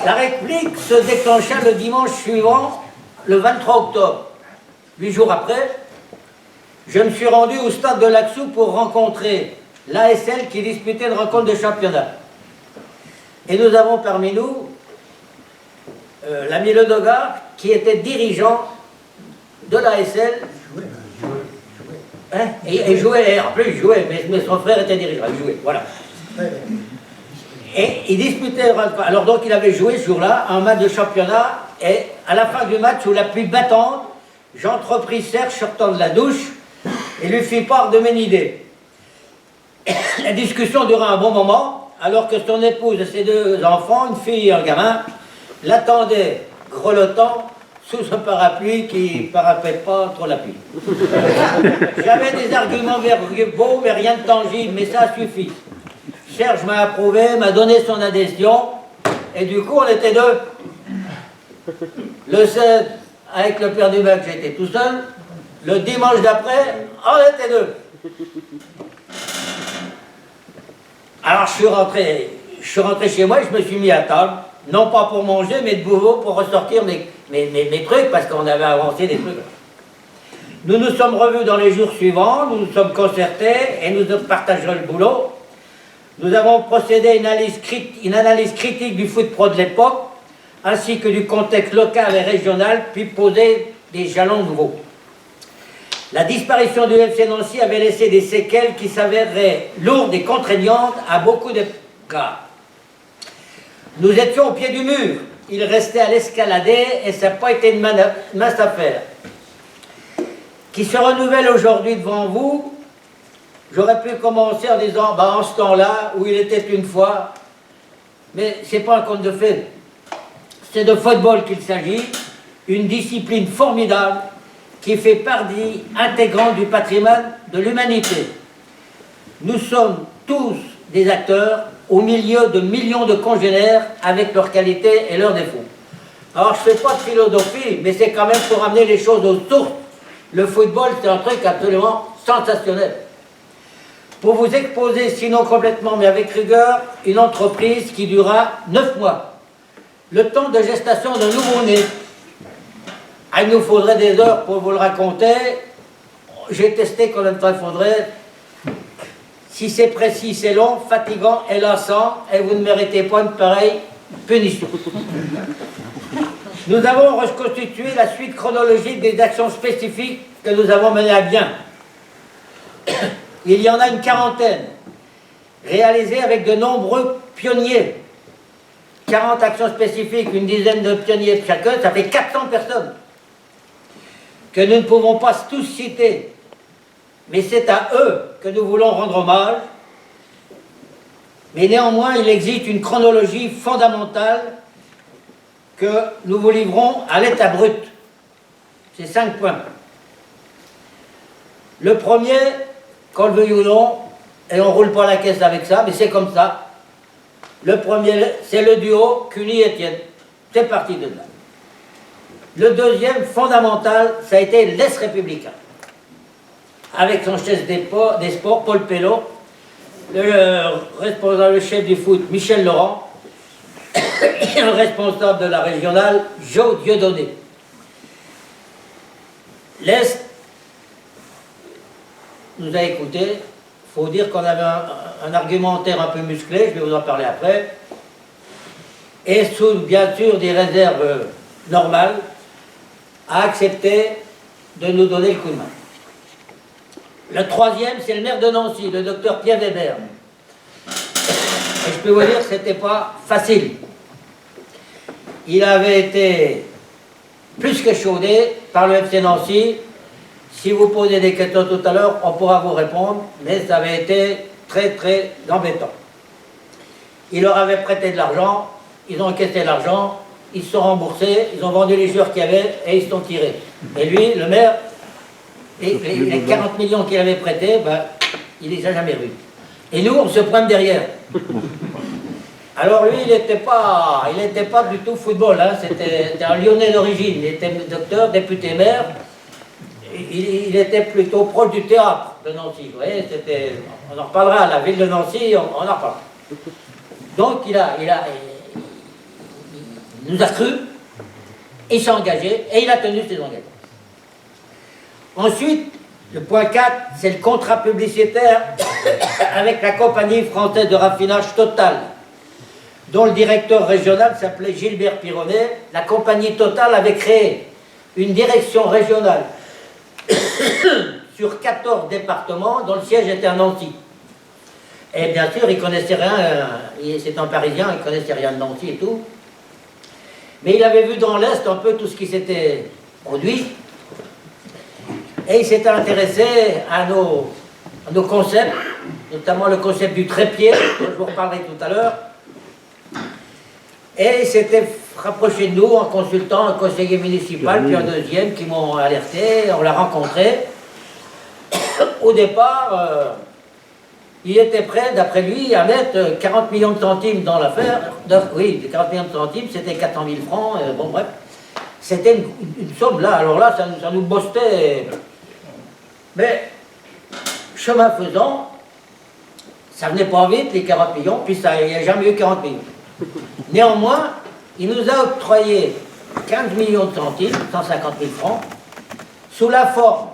La réplique se déclencha le dimanche suivant, le 23 octobre. 8 jours après, je me suis rendu au stade de Laxou pour rencontrer l'ASL qui disputait une rencontre de championnat. Et nous avons parmi nous l'ami Ledoga, qui était dirigeant de l'ASL. Hein, et jouait, en plus il jouait, mais son frère était dirigeant, il jouait, voilà. Et il disputait, alors donc il avait joué ce jour-là, un match de championnat, et à la fin du match, sous la pluie battante, j'entrepris Serge sortant de la douche, et lui fis part de mes idées. La discussion dura un bon moment, alors que son épouse et ses 2 enfants, une fille et un gamin, l'attendaient, grelottant, sous un parapluie qui ne parapète pas trop la pluie. J'avais des arguments beaux, mais rien de tangible, mais ça suffit. Serge m'a approuvé, m'a donné son adhésion, et du coup on était 2. Le 16, avec le père du bac, j'étais tout seul. Le dimanche d'après, on était 2. Alors je suis rentré chez moi et je me suis mis à table, non pas pour manger, mais de nouveau pour ressortir mes trucs, parce qu'on avait avancé des trucs. Nous nous sommes revus dans les jours suivants, nous nous sommes concertés et nous partagerons le boulot. Nous avons procédé à une analyse critique du foot pro de l'époque, ainsi que du contexte local et régional, puis posé des jalons nouveaux. La disparition du FC Nancy avait laissé des séquelles qui s'avéreraient lourdes et contraignantes à beaucoup de cas. Nous étions au pied du mur, il restait à l'escalader et ça n'a pas été une mince affaire. Qui se renouvelle aujourd'hui devant vous, j'aurais pu commencer en disant, en ce temps-là, où il était une fois, mais ce n'est pas un conte de fées. C'est de football qu'il s'agit, une discipline formidable qui fait partie intégrante du patrimoine de l'humanité. Nous sommes tous des acteurs au milieu de millions de congénères avec leurs qualités et leurs défauts. Alors je ne fais pas de philosophie, mais c'est quand même pour amener les choses aux sources. Le football, c'est un truc absolument sensationnel. Pour vous exposer, sinon complètement, mais avec rigueur, une entreprise qui durera 9 mois. Le temps de gestation d'un nouveau-né. Il nous faudrait des heures pour vous le raconter. J'ai testé combien de temps il faudrait. Si c'est précis, c'est long, fatigant et lassant, et vous ne méritez pas une pareille punition. Nous avons reconstitué la suite chronologique des actions spécifiques que nous avons menées à bien. Il y en a une quarantaine, réalisées avec de nombreux pionniers. 40 actions spécifiques, une dizaine de pionniers chacun, ça fait 400 personnes que nous ne pouvons pas tous citer. Mais c'est à eux que nous voulons rendre hommage. Mais néanmoins, il existe une chronologie fondamentale que nous vous livrons à l'état brut. C'est 5 points. Le premier, qu'on le veuille ou non, et on ne roule pas la caisse avec ça, mais c'est comme ça. Le premier, c'est le duo Cuny-Étienne. C'est parti de là. Le deuxième, fondamental, ça a été l'Est républicain. Avec son chef des sports, Paul Pello, le responsable, le chef du foot, Michel Laurent, et un responsable de la régionale, Joe Dieudonné. L'Est nous a écoutés. Il faut dire qu'on avait un argumentaire un peu musclé, je vais vous en parler après, et sous bien sûr des réserves normales, a accepté de nous donner le coup de main. Le troisième, c'est le maire de Nancy, le docteur Pierre Weber. Et je peux vous dire que ce n'était pas facile. Il avait été plus qu'échaudé par le FC Nancy. Si vous posez des questions tout à l'heure, on pourra vous répondre, mais ça avait été très très embêtant. Il leur avait prêté de l'argent, ils ont encaissé l'argent, ils se sont remboursés, ils ont vendu les joueurs qu'il y avait et ils se sont tirés. Et lui, le maire, les 40 millions qu'il avait prêtés, ben, il les a jamais vus. Et nous, on se pointe derrière. Alors lui, il n'était pas du tout football, hein. C'était un Lyonnais d'origine, il était docteur, député maire, il était plutôt proche du théâtre de Nancy, vous voyez, on en reparlera, la ville de Nancy, on en reparlera. Donc il nous a cru, il s'est engagé et il a tenu ses engagements. Ensuite, le point 4, c'est le contrat publicitaire avec la compagnie française de raffinage Total, dont le directeur régional s'appelait Gilbert Pironnet. La compagnie Total avait créé une direction régionale sur 14 départements, dont le siège était à Nancy. Et bien sûr, il ne connaissait rien, c'est un Parisien, il ne connaissait rien de Nancy et tout. Mais il avait vu dans l'Est un peu tout ce qui s'était produit. Et il s'était intéressé à nos concepts, notamment le concept du trépied, dont je vous reparlerai tout à l'heure. Et il s'était rapproché de nous en consultant un conseiller municipal, puis un deuxième qui m'ont alerté, on l'a rencontré. Au départ, il était prêt, d'après lui, à mettre 40 millions de centimes dans l'affaire. Oui, 40 millions de centimes, c'était 400 000 francs, bon bref. C'était une somme là, alors là, ça nous boostait. Mais, chemin faisant, ça venait pas vite, les 40 millions, puis il n'y a jamais eu 40 millions. Néanmoins, il nous a octroyé 15 millions de centimes, 150 000 francs, sous la forme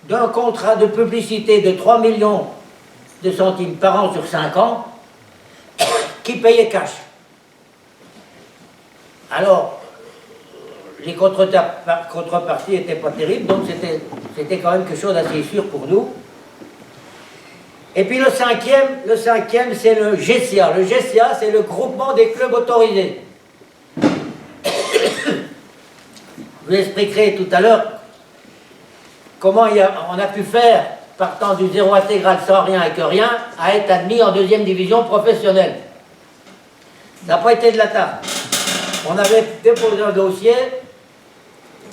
d'un contrat de publicité de 3 millions de centimes par an sur 5 ans, qui payait cash. Alors, les contreparties n'étaient pas terribles, donc c'était quand même quelque chose d'assez sûr pour nous. Et puis le cinquième, c'est le GCA. Le GCA, c'est le groupement des clubs autorisés. Je vous expliquerai tout à l'heure comment on a pu faire, partant du zéro intégral sans rien et que rien, à être admis en deuxième division professionnelle. Ça n'a pas été de la tarte. On avait déposé un dossier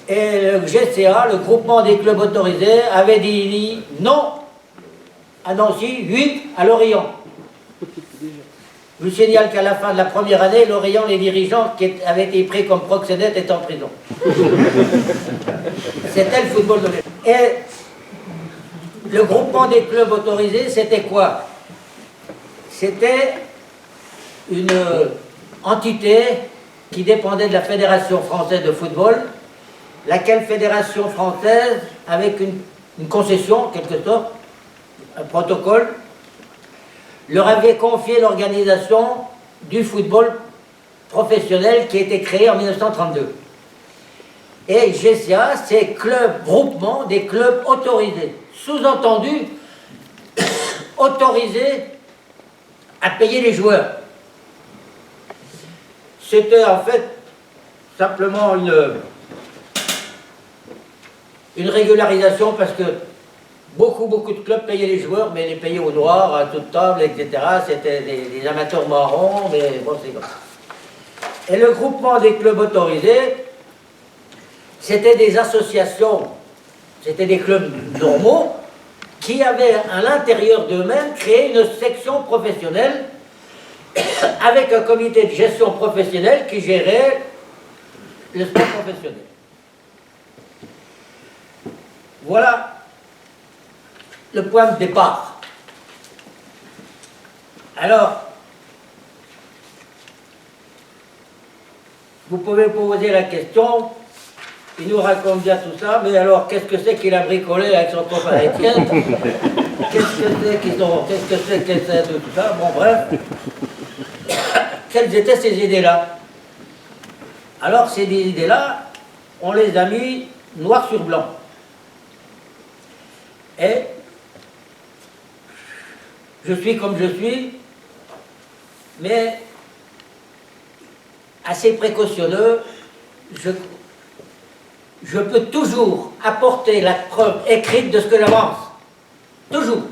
et le GCA, le groupement des clubs autorisés, avait dit non à Nancy, 8 à Lorient. Je vous signale qu'à la fin de la première année, Lorient, les dirigeants qui avaient été pris comme proxénètes étaient en prison. C'était le football de l'époque. Et le groupement des clubs autorisés, c'était quoi? C'était une entité qui dépendait de la Fédération française de football, laquelle Fédération française, avec une concession, en quelque sorte, un protocole, leur avait confié l'organisation du football professionnel qui a été créé en 1932. Et GCA, c'est club, groupement des clubs autorisés. Sous-entendu, autorisés à payer les joueurs. C'était en fait simplement une régularisation parce que beaucoup de clubs payaient les joueurs, mais les payaient au noir, à toute table, etc. C'était des amateurs marrons, mais bon, c'est comme ça. Et le groupement des clubs autorisés, c'était des associations, c'était des clubs normaux, qui avaient à l'intérieur d'eux-mêmes créé une section professionnelle avec un comité de gestion professionnelle qui gérait le sport professionnel. Voilà le point de départ. Alors, vous pouvez poser la question, il nous raconte bien tout ça, mais alors qu'est-ce que c'est qu'il a bricolé avec son copain Étienne? Qu'est-ce que c'est de tout ça? Bon, bref. Quelles étaient ces idées-là? Alors, ces idées-là, on les a mis noir sur blanc. Et je suis comme je suis, mais assez précautionneux. je peux toujours apporter la preuve écrite de ce que j'avance. Toujours.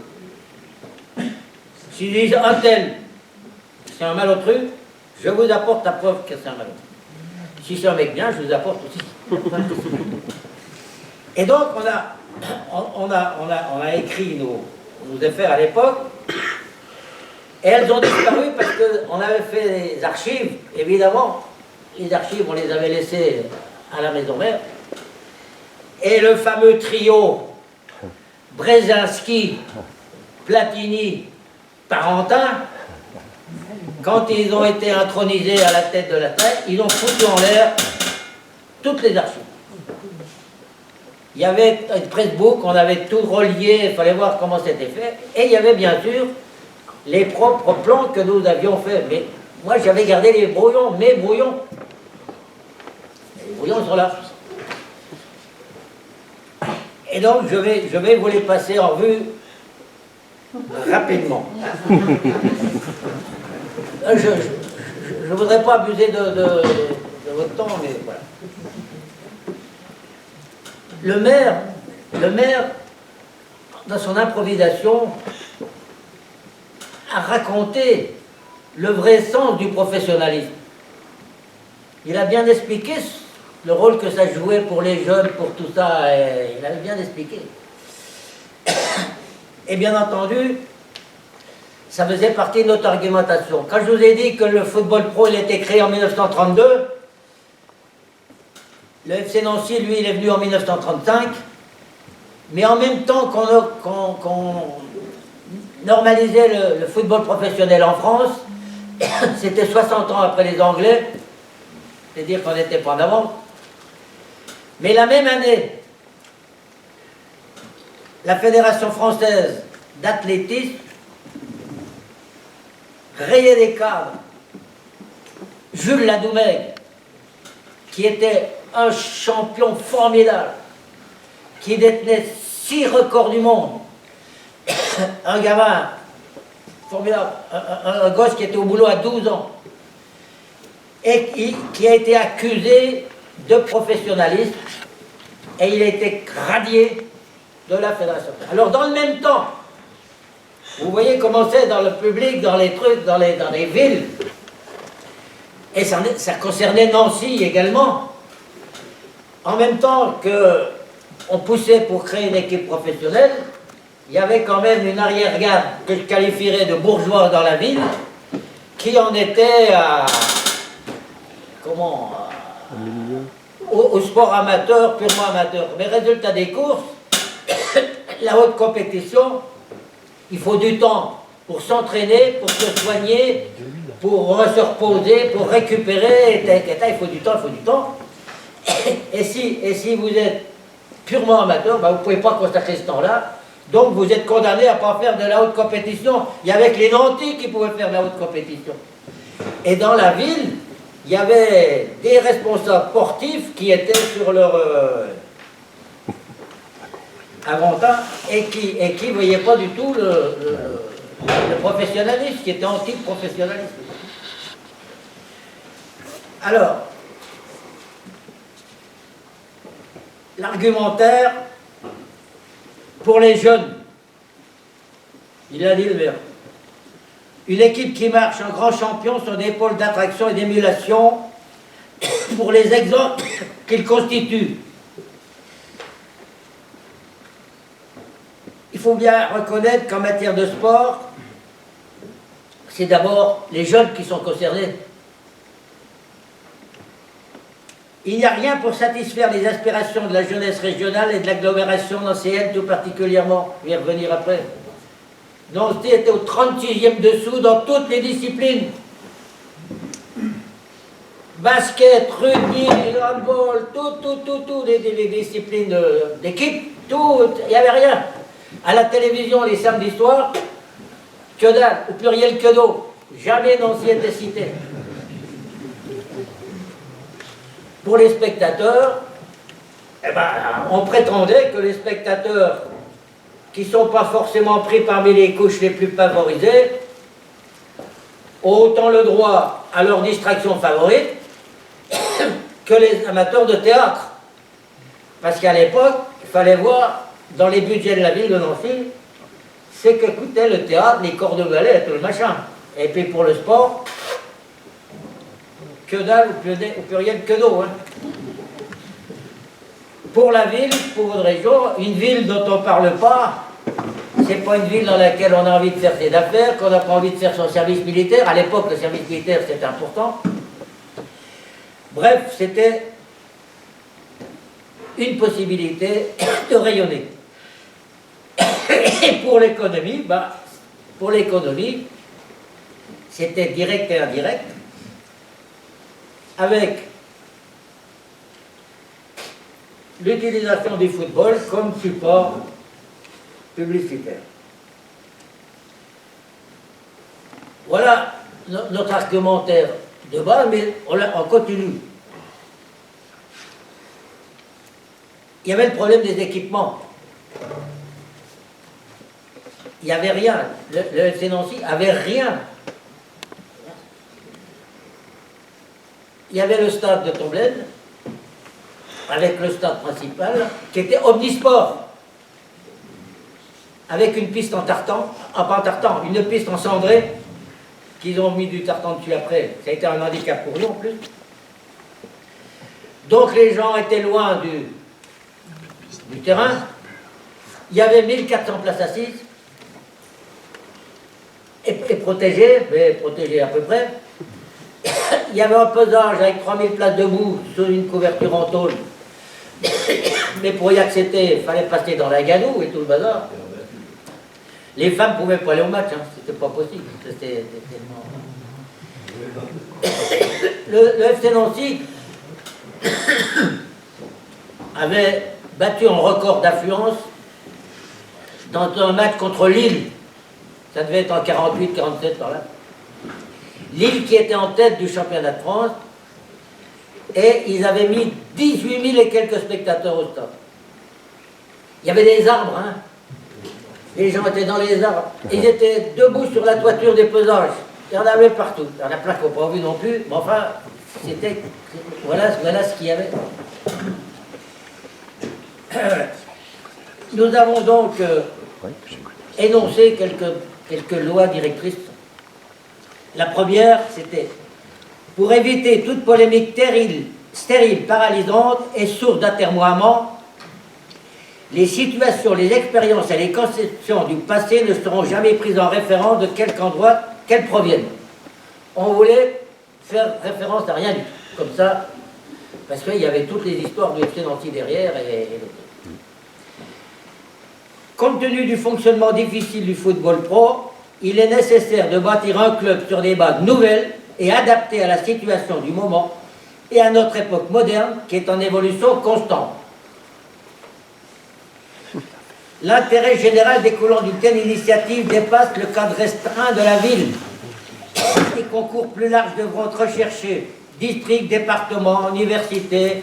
Si je dis un tel, c'est un malotru, je vous apporte la preuve que c'est un malotru. Si c'est un mec bien, je vous apporte aussi. Et donc, on a écrit nos affaires à l'époque, et elles ont disparu parce qu'on avait fait des archives, évidemment. Les archives, on les avait laissées à la maison mère. Et le fameux trio Brzezinski, Platini, Parentin, quand ils ont été intronisés à la tête de la tête, ils ont foutu en l'air toutes les archives. Il y avait un pressbook, on avait tout relié, il fallait voir comment c'était fait. Et il y avait bien sûr les propres plans que nous avions faits. Mais moi j'avais gardé les brouillons, mes brouillons. Les brouillons sont là. Et donc je vais vous les passer en vue rapidement. Je ne voudrais pas abuser de votre temps, mais voilà. Le maire, dans son improvisation, a raconté le vrai sens du professionnalisme. Il a bien expliqué le rôle que ça jouait pour les jeunes, pour tout ça, il avait bien expliqué. Et bien entendu, ça faisait partie de notre argumentation. Quand je vous ai dit que le football pro, il a été créé en 1932, le FC Nancy, lui, il est venu en 1935, mais en même temps qu'on normalisait le football professionnel en France, c'était 60 ans après les Anglais, c'est-à-dire qu'on n'était pas en avant. Mais la même année, la Fédération française d'athlétisme rayait des cadres Jules Ladoumègue, qui était un champion formidable, qui détenait 6 records du monde, un gamin formidable, un gosse qui était au boulot à 12 ans, et qui a été accusé de professionnalisme, et il a été radié de la fédération. Alors dans le même temps, vous voyez comment c'est dans le public, dans les trucs, dans les villes, et ça concernait Nancy également. En même temps qu'on poussait pour créer une équipe professionnelle, il y avait quand même une arrière-garde que je qualifierais de bourgeois dans la ville, qui en était au sport amateur, purement amateur. Mais résultat des courses, la haute compétition, il faut du temps pour s'entraîner, pour se soigner, pour se reposer, pour récupérer, il faut du temps. Et si vous êtes purement amateur, ben vous ne pouvez pas consacrer ce temps-là, donc vous êtes condamné à ne pas faire de la haute compétition. Il y avait que les nantis qui pouvaient faire de la haute compétition. Et dans la ville, il y avait des responsables sportifs qui étaient sur leur avantage et qui ne voyaient pas du tout le professionnalisme, qui était anti-professionnalisme. Alors, l'argumentaire pour les jeunes, il a dit le maire. Une équipe qui marche, un grand champion sur des pôles d'attraction et d'émulation pour les exemples qu'il constitue. Il faut bien reconnaître qu'en matière de sport, c'est d'abord les jeunes qui sont concernés. Il n'y a rien pour satisfaire les aspirations de la jeunesse régionale et de l'agglomération nancéenne tout particulièrement. Je vais y revenir après. Nancy était au 36e dessous dans toutes les disciplines. Basket, rugby, handball, tout, les disciplines d'équipe, tout, il n'y avait rien. À la télévision, les samedis soirs, que dalle, au pluriel que d'eau. Jamais Nancy était cité. Pour les spectateurs, eh ben, on prétendait que les spectateurs qui ne sont pas forcément pris parmi les couches les plus favorisées ont autant le droit à leur distraction favorite que les amateurs de théâtre. Parce qu'à l'époque, il fallait voir dans les budgets de la ville de Nancy ce que coûtait le théâtre, les corps de ballet et tout le machin. Et puis pour le sport, que dalle ou pluriel que d'eau. Hein. Pour la ville, pour votre région, une ville dont on ne parle pas, c'est pas une ville dans laquelle on a envie de faire ses affaires, qu'on n'a pas envie de faire son service militaire. À l'époque, le service militaire, c'était important. Bref, c'était une possibilité de rayonner. Et pour l'économie, c'était direct et indirect, avec l'utilisation du football comme support publicitaire. Voilà notre argumentaire de base, mais on continue. Il y avait le problème des équipements. Il n'y avait rien. Le FC Nancy avait rien. Il y avait le stade de Tomblaine, avec le stade principal, qui était omnisport, avec une piste en tartan, pas en tartan, une piste en cendré, qu'ils ont mis du tartan dessus après. Ça a été un handicap pour nous en plus. Donc les gens étaient loin du terrain. Il y avait 1400 places assises, et protégées, mais protégées à peu près. Il y avait un pesage avec 3000 places debout sur une couverture en tôle. Mais pour y accéder, il fallait passer dans la gadoue et tout le bazar. Les femmes ne pouvaient pas aller au match, hein. C'était pas possible. C'était tellement... Le FC Nancy avait battu un record d'affluence dans un match contre Lille. Ça devait être en 48-47 par là. Lille qui était en tête du championnat de France, et ils avaient mis 18 000 et quelques spectateurs au stade. Il y avait des arbres, hein. Les gens étaient dans les arbres. Ils étaient debout sur la toiture des pesages. Il y en avait partout. Il y en a plein qu'on n'a pas vu non plus, mais enfin, c'était... Voilà ce qu'il y avait. Nous avons donc énoncé quelques lois directrices. La première, c'était pour éviter toute polémique stérile, paralysante et source d'atermoiement, les situations, les expériences et les conceptions du passé ne seront jamais prises en référence de quelque endroit qu'elles proviennent. On voulait faire référence à rien du tout, comme ça, parce qu'il y avait toutes les histoires du FC Nancy derrière et compte tenu du fonctionnement difficile du football pro, il est nécessaire de bâtir un club sur des bases nouvelles et adaptées à la situation du moment et à notre époque moderne qui est en évolution constante. L'intérêt général découlant d'une telle initiative dépasse le cadre restreint de la ville. Des concours plus larges devront être recherchés. Districts, départements, universités,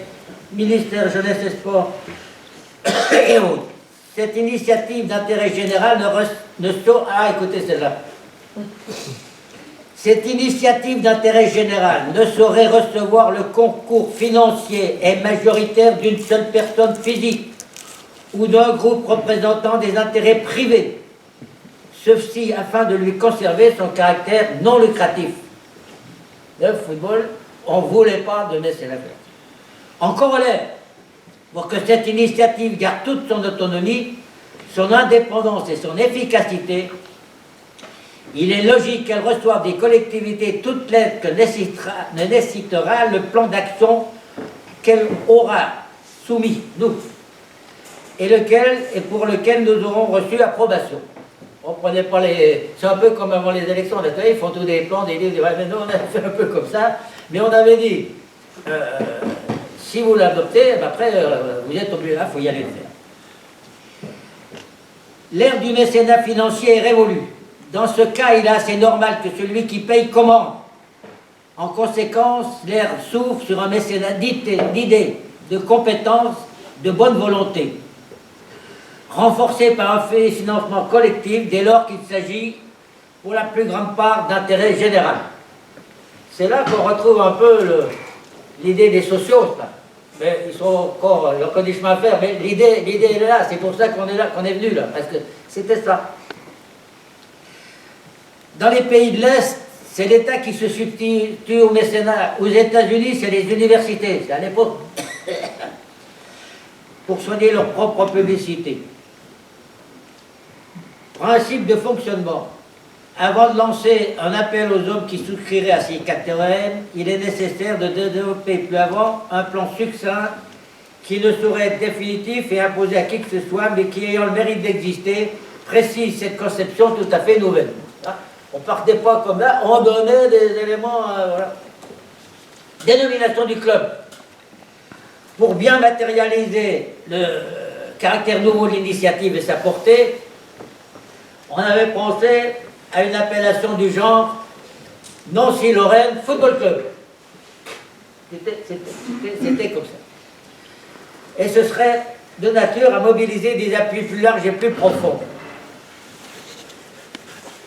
ministère jeunesse et sport et autres. Cette initiative d'intérêt général écoutez celle-là. Cette initiative d'intérêt général ne saurait recevoir le concours financier et majoritaire d'une seule personne physique ou d'un groupe représentant des intérêts privés, ceci afin de lui conserver son caractère non lucratif. Le football, on ne voulait pas donner ses affaires. En corollaire, pour que cette initiative garde toute son autonomie, son indépendance et son efficacité, il est logique qu'elle reçoive des collectivités toute l'aide que nécessitera le plan d'action qu'elle aura soumis, nous, et pour lequel nous aurons reçu approbation. On prenait pas les... C'est un peu comme avant les élections, ils font tous des plans, des livres, mais nous on a fait un peu comme ça, mais on avait dit, si vous l'adoptez, après vous êtes obligé, il faut y aller le faire. L'ère du mécénat financier est révolue. Dans ce cas, il est assez normal que celui qui paye commande. En conséquence, l'ère s'ouvre sur un mécénat d'idées, de compétences, de bonne volonté, renforcé par un financement collectif dès lors qu'il s'agit, pour la plus grande part, d'intérêt général. C'est là qu'on retrouve un peu l'idée des socios, là. mais ils sont encore, ils ont encore du chemin à faire, mais l'idée est là, c'est pour ça qu'on est là, qu'on est venu là, parce que c'était ça. Dans les pays de l'Est, c'est l'État qui se substitue au mécénat. Aux États-Unis, c'est les universités, c'est à l'époque, pour soigner leur propre publicité. Principe de fonctionnement. Avant de lancer un appel aux hommes qui souscriraient à ces 4 théorèmes, il est nécessaire de développer plus avant un plan succinct qui ne saurait être définitif et imposé à qui que ce soit, mais qui, ayant le mérite d'exister, précise cette conception tout à fait nouvelle. On ne partait pas comme là, on donnait des éléments... voilà. Dénomination du club. Pour bien matérialiser le caractère nouveau de l'initiative et sa portée, on avait pensé à une appellation du genre Nancy-Lorraine Football Club. C'était comme ça. Et ce serait de nature à mobiliser des appuis plus larges et plus profonds.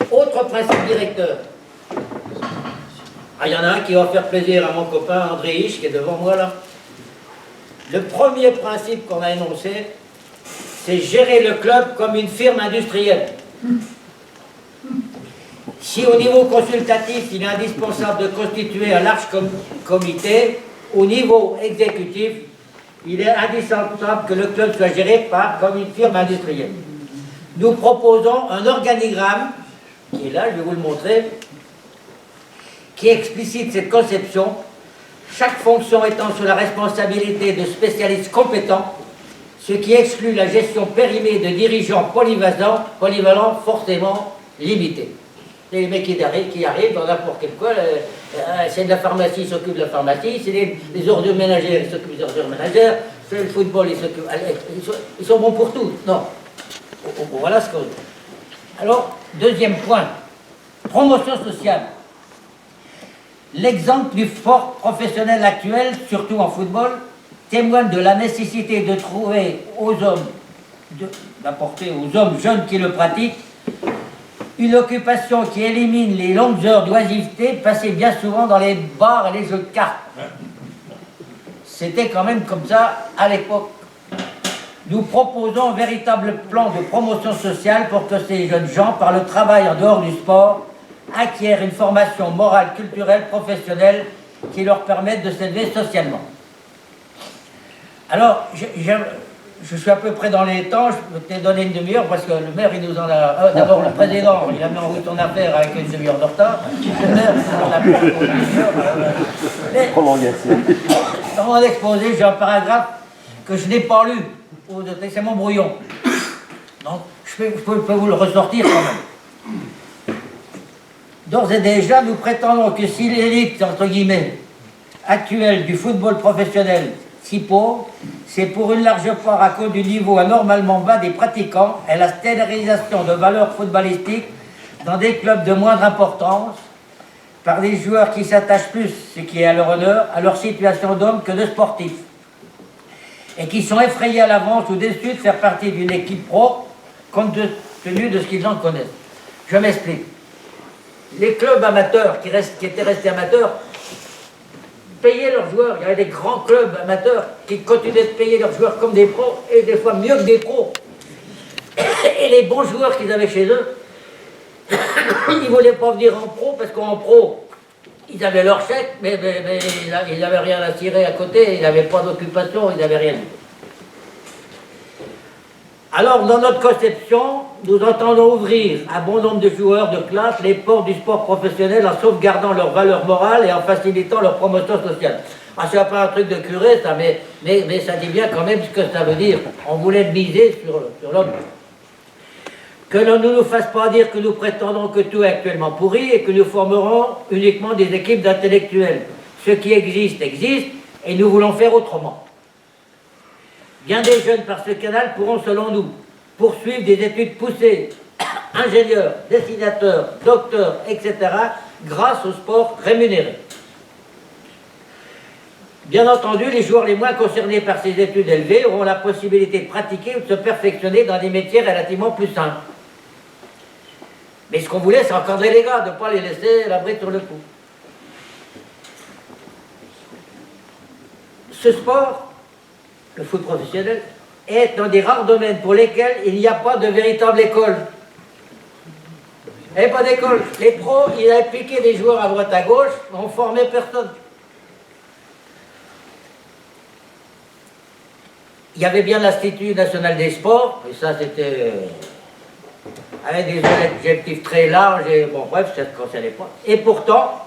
Autre principe directeur. Il y en a un qui va faire plaisir à mon copain André Hiche, qui est devant moi là. Le premier principe qu'on a énoncé, c'est gérer le club comme une firme industrielle. Si au niveau consultatif, il est indispensable de constituer un large comité, au niveau exécutif, il est indispensable que le club soit géré comme une firme industrielle. Nous proposons un organigramme, qui est là, je vais vous le montrer, qui explicite cette conception, chaque fonction étant sous la responsabilité de spécialistes compétents, ce qui exclut la gestion périmée de dirigeants polyvalents forcément limités. Les mecs qui arrivent dans n'importe quel quoi, c'est de la pharmacie, ils s'occupent de la pharmacie, c'est les ordures ménagères, ils s'occupent des ordures ménagères, c'est le football, ils sont bons pour tout. Non. Voilà ce qu'on dit. Alors, deuxième point, promotion sociale. L'exemple du sport professionnel actuel, surtout en football, témoigne de la nécessité de trouver aux hommes, d'apporter aux hommes jeunes qui le pratiquent, une occupation qui élimine les longues heures d'oisiveté passées bien souvent dans les bars et les jeux de cartes. C'était quand même comme ça à l'époque. Nous proposons un véritable plan de promotion sociale pour que ces jeunes gens, par le travail en dehors du sport, acquièrent une formation morale, culturelle, professionnelle qui leur permette de s'élever socialement. Alors, je suis à peu près dans les temps, je peux te donner une demi-heure parce que le maire, il nous en a... D'abord, le président, il a mis en route son affaire avec une demi-heure de retard. Le maire, il en a pris pour une demi-heure. Prolongation. Dans mon exposé, j'ai un paragraphe que je n'ai pas lu. C'est mon brouillon. Donc, je peux vous le ressortir quand même. D'ores et déjà, nous prétendons que si l'élite, entre guillemets, actuelle du football professionnel si pauvre, c'est pour une large part à cause du niveau anormalement bas des pratiquants et la stérilisation de valeurs footballistiques dans des clubs de moindre importance par des joueurs qui s'attachent plus, ce qui est à leur honneur, à leur situation d'homme que de sportifs et qui sont effrayés à l'avance ou déçus de faire partie d'une équipe pro compte tenu de ce qu'ils en connaissent. Je m'explique. Les clubs amateurs qui étaient restés amateurs payaient leurs joueurs. Il y avait des grands clubs amateurs qui continuaient de payer leurs joueurs comme des pros et des fois mieux que des pros. Et les bons joueurs qu'ils avaient chez eux, ils ne voulaient pas venir en pro parce qu'en pro, ils avaient leur chèque, mais ils n'avaient rien à tirer à côté, ils n'avaient pas d'occupation, ils n'avaient rien. Alors, dans notre conception, nous entendons ouvrir à bon nombre de joueurs de classe les portes du sport professionnel en sauvegardant leur valeur morale et en facilitant leur promotion sociale. Ah, c'est pas un truc de curé, ça, mais ça dit bien quand même ce que ça veut dire. On voulait miser sur l'homme. Que l'on ne nous fasse pas dire que nous prétendons que tout est actuellement pourri et que nous formerons uniquement des équipes d'intellectuels. Ce qui existe, existe, et nous voulons faire autrement. Bien des jeunes par ce canal pourront, selon nous, poursuivre des études poussées, ingénieurs, dessinateurs, docteurs, etc., grâce au sport rémunéré. Bien entendu, les joueurs les moins concernés par ces études élevées auront la possibilité de pratiquer ou de se perfectionner dans des métiers relativement plus simples. Mais ce qu'on voulait, c'est encadrer les gars, de ne pas les laisser à l'abri sur le coup. Ce sport le foot professionnel, est un des rares domaines pour lesquels il n'y a pas de véritable école. Il n'y avait pas d'école. Les pros, ils avaient piqué des joueurs à droite à gauche, mais on ne formait personne. Il y avait bien l'Institut national des sports, et ça c'était avec des objectifs très larges, et bon bref, ça ne concernait pas. Et pourtant,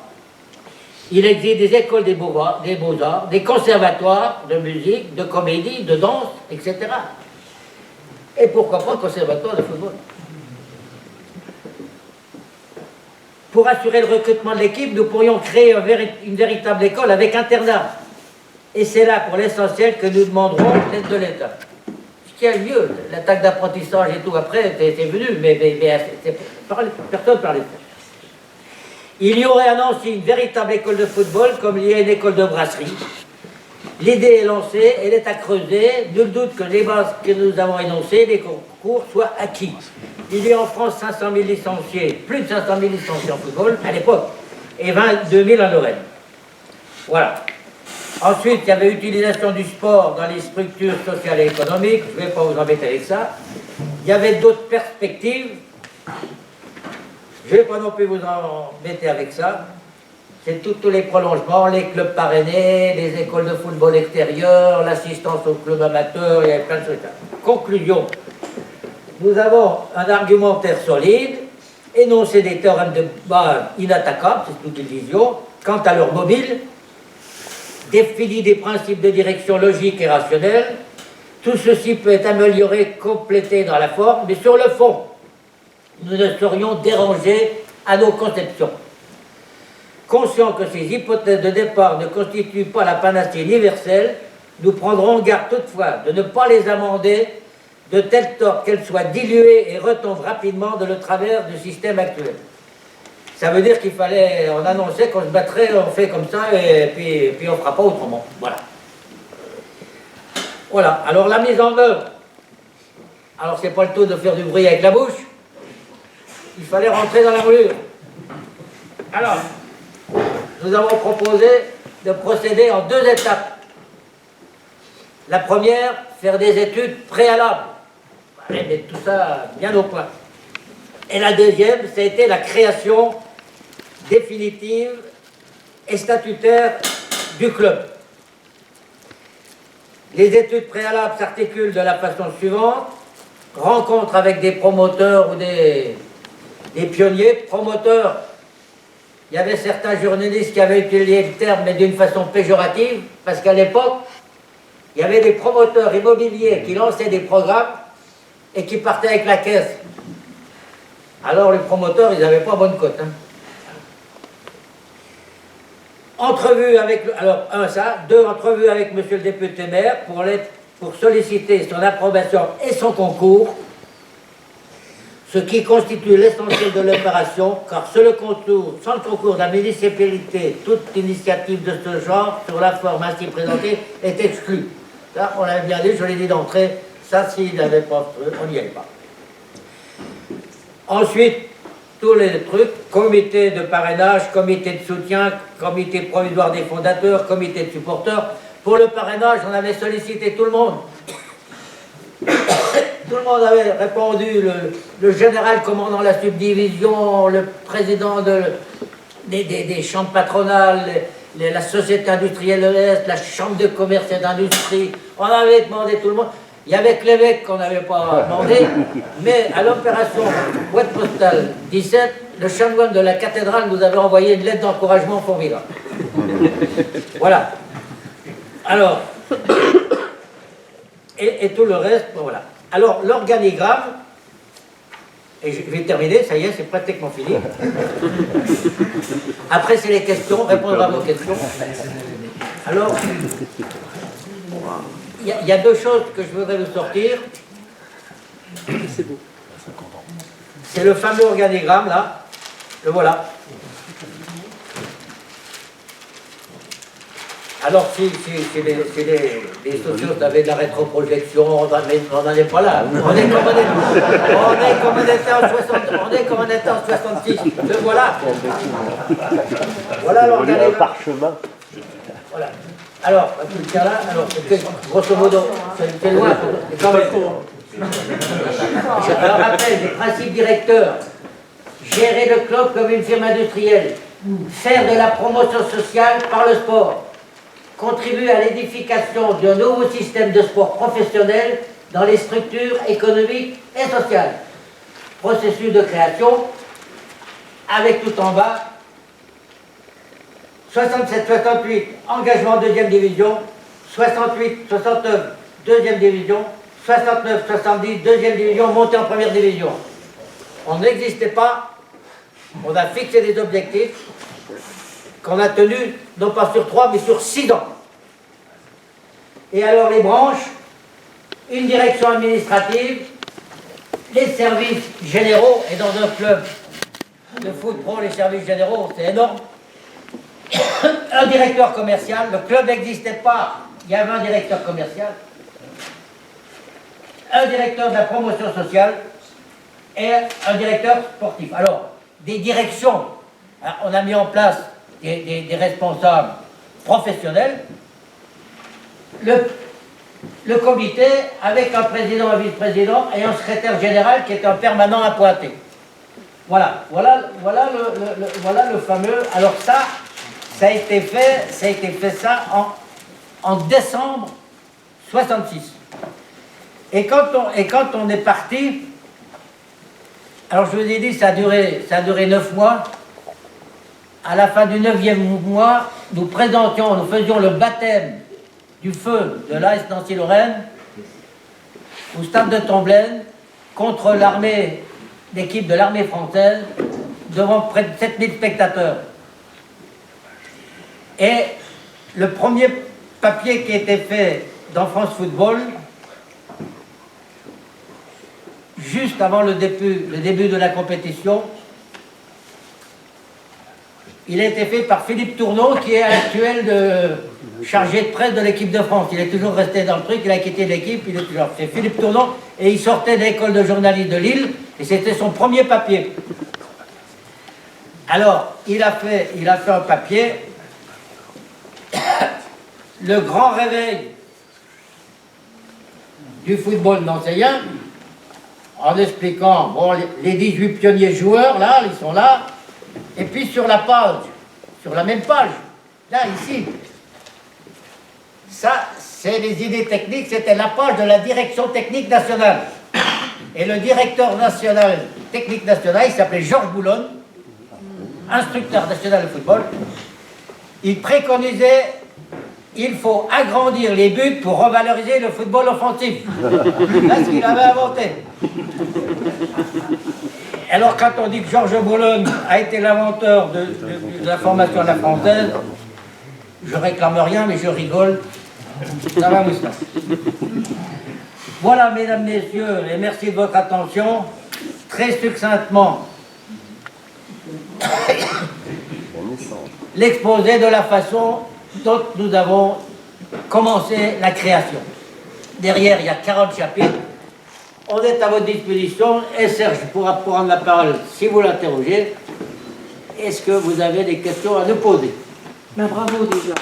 il existe des écoles des beaux-arts, des conservatoires de musique, de comédie, de danse, etc. Et pourquoi pas un conservatoire de football? Pour assurer le recrutement de l'équipe, nous pourrions créer une véritable école avec internat. Et c'est là, pour l'essentiel, que nous demanderons l'aide de l'État. Ce qui a lieu, l'attaque d'apprentissage et tout, après, c'est venu, mais personne ne parlait de ça. Il y aurait à Nancy une véritable école de football, comme il y a une école de brasserie. L'idée est lancée, elle est à creuser. Nul doute que les bases que nous avons énoncées, les concours, soient acquis. Il y a en France 500 000 licenciés, plus de 500 000 licenciés en football à l'époque, et 22 000 en Lorraine. Voilà. Ensuite, il y avait utilisation du sport dans les structures sociales et économiques. Je ne vais pas vous embêter avec ça. Il y avait d'autres perspectives. Je ne vais pas non plus vous embêter avec ça. C'est tous les prolongements, les clubs parrainés, les écoles de football extérieur, l'assistance aux clubs amateurs, il y avait plein de trucs. Conclusion. Nous avons un argumentaire solide, énoncé des théorèmes de base inattaquables, c'est ce que nous disions, quant à leur mobile, défini des principes de direction logique et rationnelle. Tout ceci peut être amélioré, complété dans la forme, mais sur le fond, nous ne serions dérangés à nos conceptions. Conscients que ces hypothèses de départ ne constituent pas la panacée universelle, nous prendrons garde toutefois de ne pas les amender de telle sorte qu'elles soient diluées et retombent rapidement dans le travers du système actuel. Ça veut dire qu'il fallait, on annonçait qu'on se battrait, on fait comme ça, et puis on ne fera pas autrement. Voilà. Voilà. Alors la mise en œuvre, alors c'est pas le tout de faire du bruit avec la bouche, il fallait rentrer dans la moulure. Alors, nous avons proposé de procéder en 2 étapes. La première, faire des études préalables. Allez, mettre tout ça bien au point. Et la deuxième, ça a été la création définitive et statutaire du club. Les études préalables s'articulent de la façon suivante. Rencontre avec des promoteurs ou des pionniers. Promoteurs, il y avait certains journalistes qui avaient utilisé le terme, mais d'une façon péjorative, parce qu'à l'époque, il y avait des promoteurs immobiliers qui lançaient des programmes et qui partaient avec la caisse. Alors les promoteurs, ils n'avaient pas bonne cote. Hein. Entrevue avec, alors un ça, 2 entrevues avec monsieur le député maire pour solliciter son approbation et son concours, ce qui constitue l'essentiel de l'opération, car sans le concours de la municipalité, toute initiative de ce genre, sur la forme ainsi présentée, est exclue. Ça, on l'avait bien dit, je l'ai dit d'entrée, ça, s'il n'avait pas, on n'y allait pas. Ensuite, tous les trucs, comité de parrainage, comité de soutien, comité provisoire des fondateurs, comité de supporters. Pour le parrainage, on avait sollicité tout le monde. Tout le monde avait répondu, le général commandant la subdivision, le président des chambres patronales, la société industrielle de l'Est, la chambre de commerce et d'industrie. On avait demandé tout le monde. Il y avait que l'évêque qu'on n'avait pas demandé, mais à l'opération boîte postale 17, le chanoine de la cathédrale nous avait envoyé une lettre d'encouragement formidable. Voilà. Alors, et tout le reste, bon, voilà. Alors, l'organigramme, et je vais terminer, ça y est, c'est pratiquement fini. Après, c'est les questions, répondre à vos questions. Alors, il y a 2 choses que je voudrais vous sortir. C'est beau. C'est le fameux organigramme, là. Le voilà. Alors, si les socios avaient de la rétroprojection, mais on n'en est pas là. On est comme on était en 66. Le voilà. Voilà l'organigramme. Parchemin. Voilà. Alors, tout ça là, alors, grosso modo, c'est loin, c'est quand même. Alors, rappel des principes directeurs. Gérer le club comme une firme industrielle. Faire de la promotion sociale par le sport. Contribuer à l'édification d'un nouveau système de sport professionnel dans les structures économiques et sociales. Processus de création, avec tout en bas, 67-68, engagement en deuxième division, 68-69, deuxième division, 69-70, deuxième division, montée en première division. On n'existait pas, on a fixé des objectifs qu'on a tenus, non pas sur 3, mais sur 6 ans. Et alors les branches, une direction administrative, les services généraux, et dans un club de foot pro, les services généraux, c'est énorme. Un directeur commercial, le club n'existait pas, il y avait un directeur commercial, un directeur de la promotion sociale et un directeur sportif. Alors, des directions, on a mis en place des responsables professionnels, le comité avec un président, un vice-président et un secrétaire général qui est un permanent appointé. Voilà le fameux. Alors ça a été fait ça en décembre 66. Et quand on est parti, alors je vous ai dit, ça a duré 9 mois. À la fin du 9e mois, nous faisions le baptême du feu de l'AS Nancy-Lorraine au stade de Tomblaine contre l'équipe de l'armée française devant près de 7000 spectateurs. Et le premier papier qui a été fait dans France Football, juste avant le début de la compétition, il a été fait par Philippe Tourneau, qui est actuel chargé de presse de l'équipe de France. Il est toujours resté dans le truc, il a quitté l'équipe, il est toujours. C'est Philippe Tourneau, et il sortait de l'école de journalisme de Lille, et c'était son premier papier. Alors, il a fait un papier, le grand réveil du football nancéen, en expliquant, bon, les 18 pionniers joueurs, là, ils sont là, et puis sur la même page, là, ici, ça, c'est les idées techniques, c'était la page de la direction technique nationale. Et le directeur national, technique national, il s'appelait Georges Boulogne, instructeur national de football. Il préconisait, il faut agrandir les buts pour revaloriser le football offensif. C'est ce qu'il avait inventé. Alors quand on dit que Georges Boulogne a été l'inventeur de la formation à la française, je réclame rien, mais je rigole. Ça va, Moustapha. Voilà, mesdames, messieurs, et merci de votre attention. Très succinctement, l'exposé de la façon dont nous avons commencé la création. Derrière, il y a 40 chapitres. On est à votre disposition et Serge pourra prendre la parole si vous l'interrogez. Est-ce que vous avez des questions à nous poser? Ben, bravo déjà.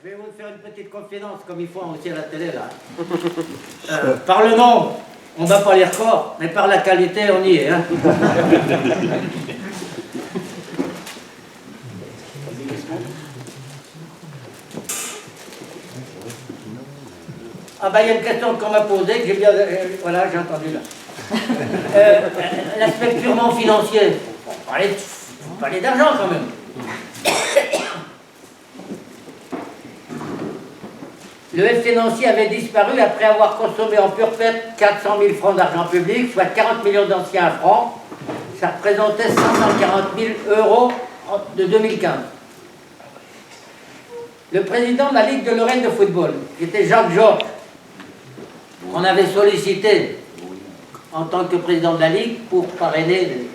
Je vais vous faire une petite confidence comme ils font aussi à la télé là. Par le nom, on ne bat pas les records, mais par la qualité, on y est. Hein. Ah ben il y a une question qu'on m'a posée, que j'ai bien... voilà, j'ai entendu là. L'aspect purement financier. Faut parler d'argent quand même. Le FC Nancy avait disparu après avoir consommé en pure perte 400 000 francs d'argent public, soit 40 millions d'anciens francs. Ça représentait 540 000 euros de 2015. Le président de la Ligue de Lorraine de football, qui était Jacques Georges, on avait sollicité en tant que président de la Ligue pour parrainer.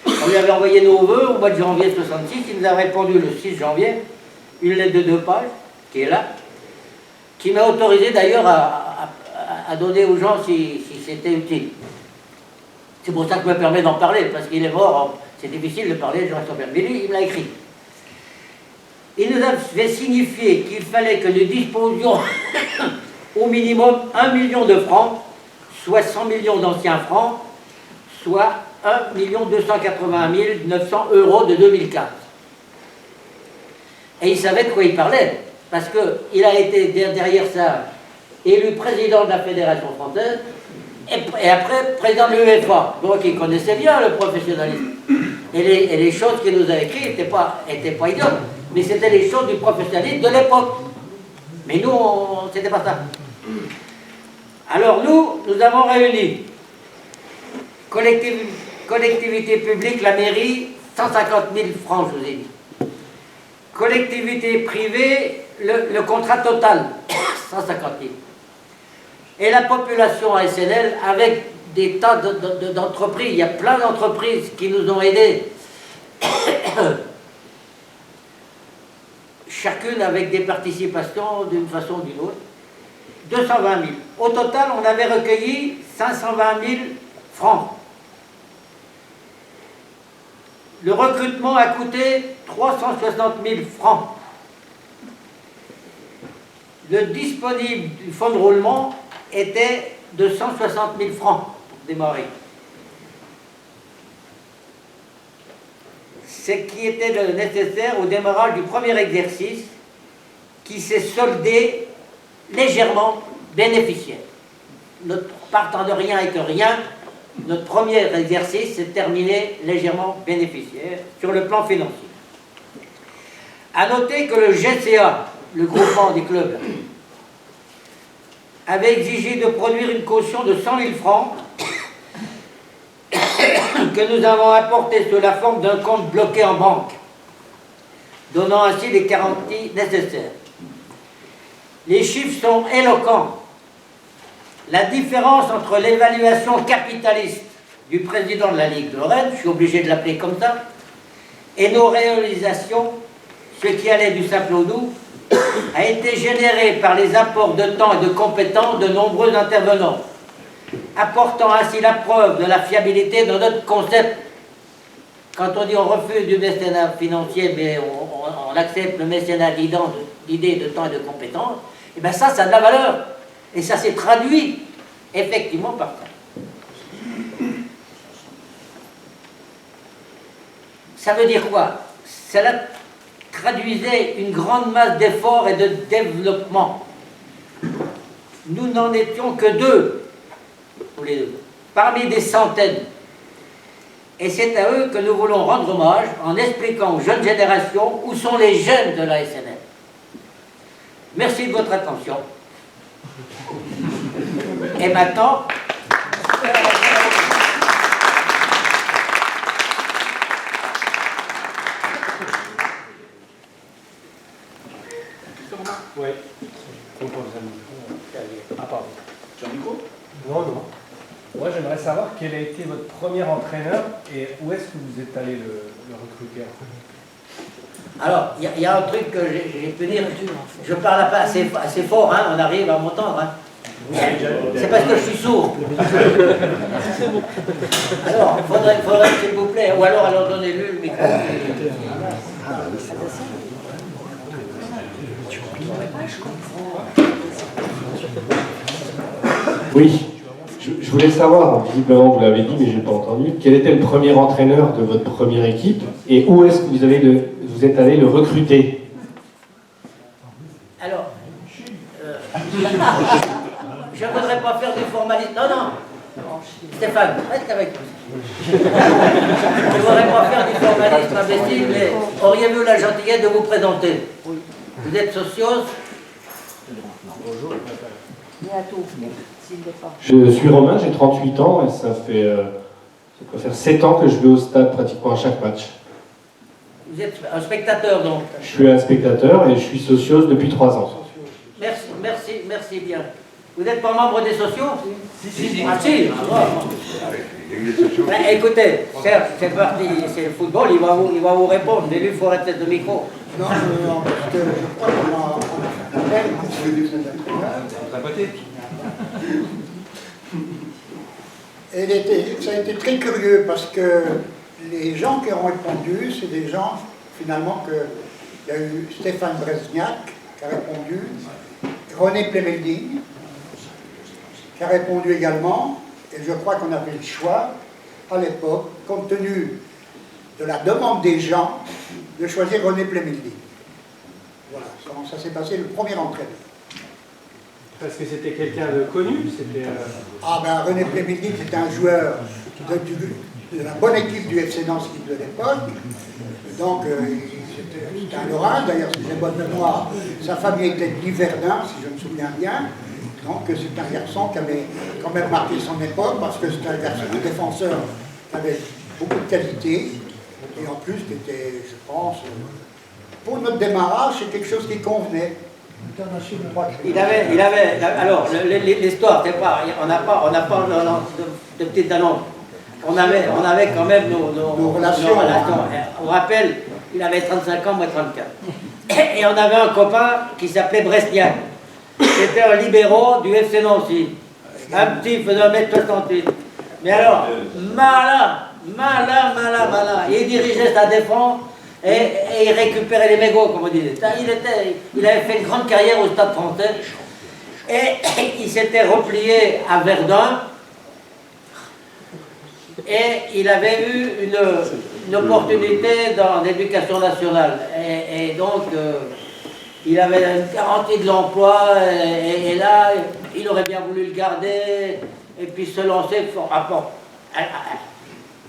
On lui avait envoyé nos vœux au mois de janvier 66, il nous a répondu le 6 janvier, une lettre de 2 pages, qui est là, qui m'a autorisé d'ailleurs à à donner aux gens si c'était utile. C'est pour ça que je me permets d'en parler, parce qu'il est mort, c'est difficile de parler, les gens sont bien. Mais lui, il me l'a écrit. Il nous avait signifié qu'il fallait que nous disposions au minimum 1 million de francs, soit 100 millions d'anciens francs, soit 1 280 900 euros de 2004. Et il savait de quoi il parlait, parce qu'il a été derrière ça élu président de la Fédération française, et après président de l'UEFA. Donc il connaissait bien le professionnalisme. Et les choses qu'il nous a écrites n'étaient pas idiotes, mais c'était les choses du professionnalisme de l'époque. Mais nous, c'était pas ça. Alors nous avons réuni collectivité publique, la mairie, 150 000 francs, je vous ai dit. Collectivité privée, le contrat total, 150 000. Et la population ASNL, avec des tas d'entreprises, il y a plein d'entreprises qui nous ont aidés, chacune avec des participations d'une façon ou d'une autre, 220 000. Au total, on avait recueilli 520 000 francs. Le recrutement a coûté 360 000 francs. Le disponible du fonds de roulement était de 160 000 francs pour démarrer. Ce qui était le nécessaire au démarrage du premier exercice, qui s'est soldé légèrement bénéficiaire. Notre partant de rien et que rien, notre premier exercice s'est terminé légèrement bénéficiaire sur le plan financier. À noter que le GCA, le groupement des clubs, avait exigé de produire une caution de 100 000 francs que nous avons apporté sous la forme d'un compte bloqué en banque, donnant ainsi les garanties nécessaires. Les chiffres sont éloquents. La différence entre l'évaluation capitaliste du président de la Ligue de Lorraine, je suis obligé de l'appeler comme ça, et nos réalisations, ce qui allait du simple au doux, a été généré par les apports de temps et de compétences de nombreux intervenants, apportant ainsi la preuve de la fiabilité de notre concept. Quand on dit on refuse du mécénat financier, mais on accepte le mécénat d'idées, de temps et de compétences, et bien ça a de la valeur. Et ça s'est traduit effectivement par ça. Ça veut dire quoi? Cela traduisait une grande masse d'efforts et de développement. Nous n'en étions que deux, tous les deux, parmi des centaines. Et c'est à eux que nous voulons rendre hommage en expliquant aux jeunes générations où sont les jeunes de la SNL. Merci de votre attention. Et maintenant, oui. Ah, pardon. Sur le micro? Non, non. Moi, j'aimerais savoir quel a été votre premier entraîneur et où est-ce que vous êtes allé le recruter? alors, il y a un truc que j'ai pu dire, je parle pas assez fort, hein, on arrive à m'entendre. Hein. C'est parce que je suis sourd. Alors, faudrait s'il vous plaît, ou alors donnez-lui le micro. Oui, je voulais savoir, visiblement vous l'avez dit mais je n'ai pas entendu, quel était le premier entraîneur de votre première équipe et où est-ce que vous êtes allé le recruter? Alors, je ne voudrais pas faire du formalisme. Non, non. Stéphane, reste avec nous. Je ne voudrais pas faire du formalisme imbécile, mais auriez-vous la gentillesse de vous présenter? Vous êtes socios? Bonjour. Je suis Romain, j'ai 38 ans et ça peut faire 7 ans que je vais au stade pratiquement à chaque match. Vous êtes un spectateur donc? Je suis un spectateur et je suis socios depuis 3 ans. Merci bien. Vous n'êtes pas membre des sociaux? Si. Ah si, ben, écoutez, c'est parti, c'est le football, il va vous répondre, mais lui il faut arrêter le micro. Non, parce que je crois qu'on a fait un appel. Ça a été très curieux parce que les gens qui ont répondu, c'est des gens, finalement, il y a eu Stéphane Brezniak qui a répondu, René Plémelding qui a répondu également, et je crois qu'on avait le choix, à l'époque, compte tenu de la demande des gens, de choisir René Plémelding. Voilà, comment ça s'est passé, le premier entraîneur. Parce que c'était quelqu'un de connu, c'était... Ah ben René Plémelding, c'était un joueur de la bonne équipe du FC Nancy de l'époque. Donc c'était un Lorrain, d'ailleurs si j'ai bonne mémoire, sa famille était d'Yverdun, si je me souviens bien. Donc c'est un garçon qui avait quand même marqué son époque, parce que c'était un défenseur qui avait beaucoup de qualité, et en plus qui était, je pense, pour notre démarrage, c'est quelque chose qui convenait. Il avait, alors l'histoire, c'est pas, on n'a pas de petite annonce. On avait quand même nos relations. On rappelle, il avait 35 ans, moi 34. Et on avait un copain qui s'appelait Brezniak. C'était un libéraux du FC Nancy. Un petit, faisait 1m68. Mais alors, malin. Il dirigeait sa défense. Et il récupérait les mégots, comme on disait. Il avait fait une grande carrière au Stade Français. Et il s'était replié à Verdun. Et il avait eu une opportunité dans l'éducation nationale. Et donc, il avait une garantie de l'emploi. Et là, il aurait bien voulu le garder. Et puis se lancer.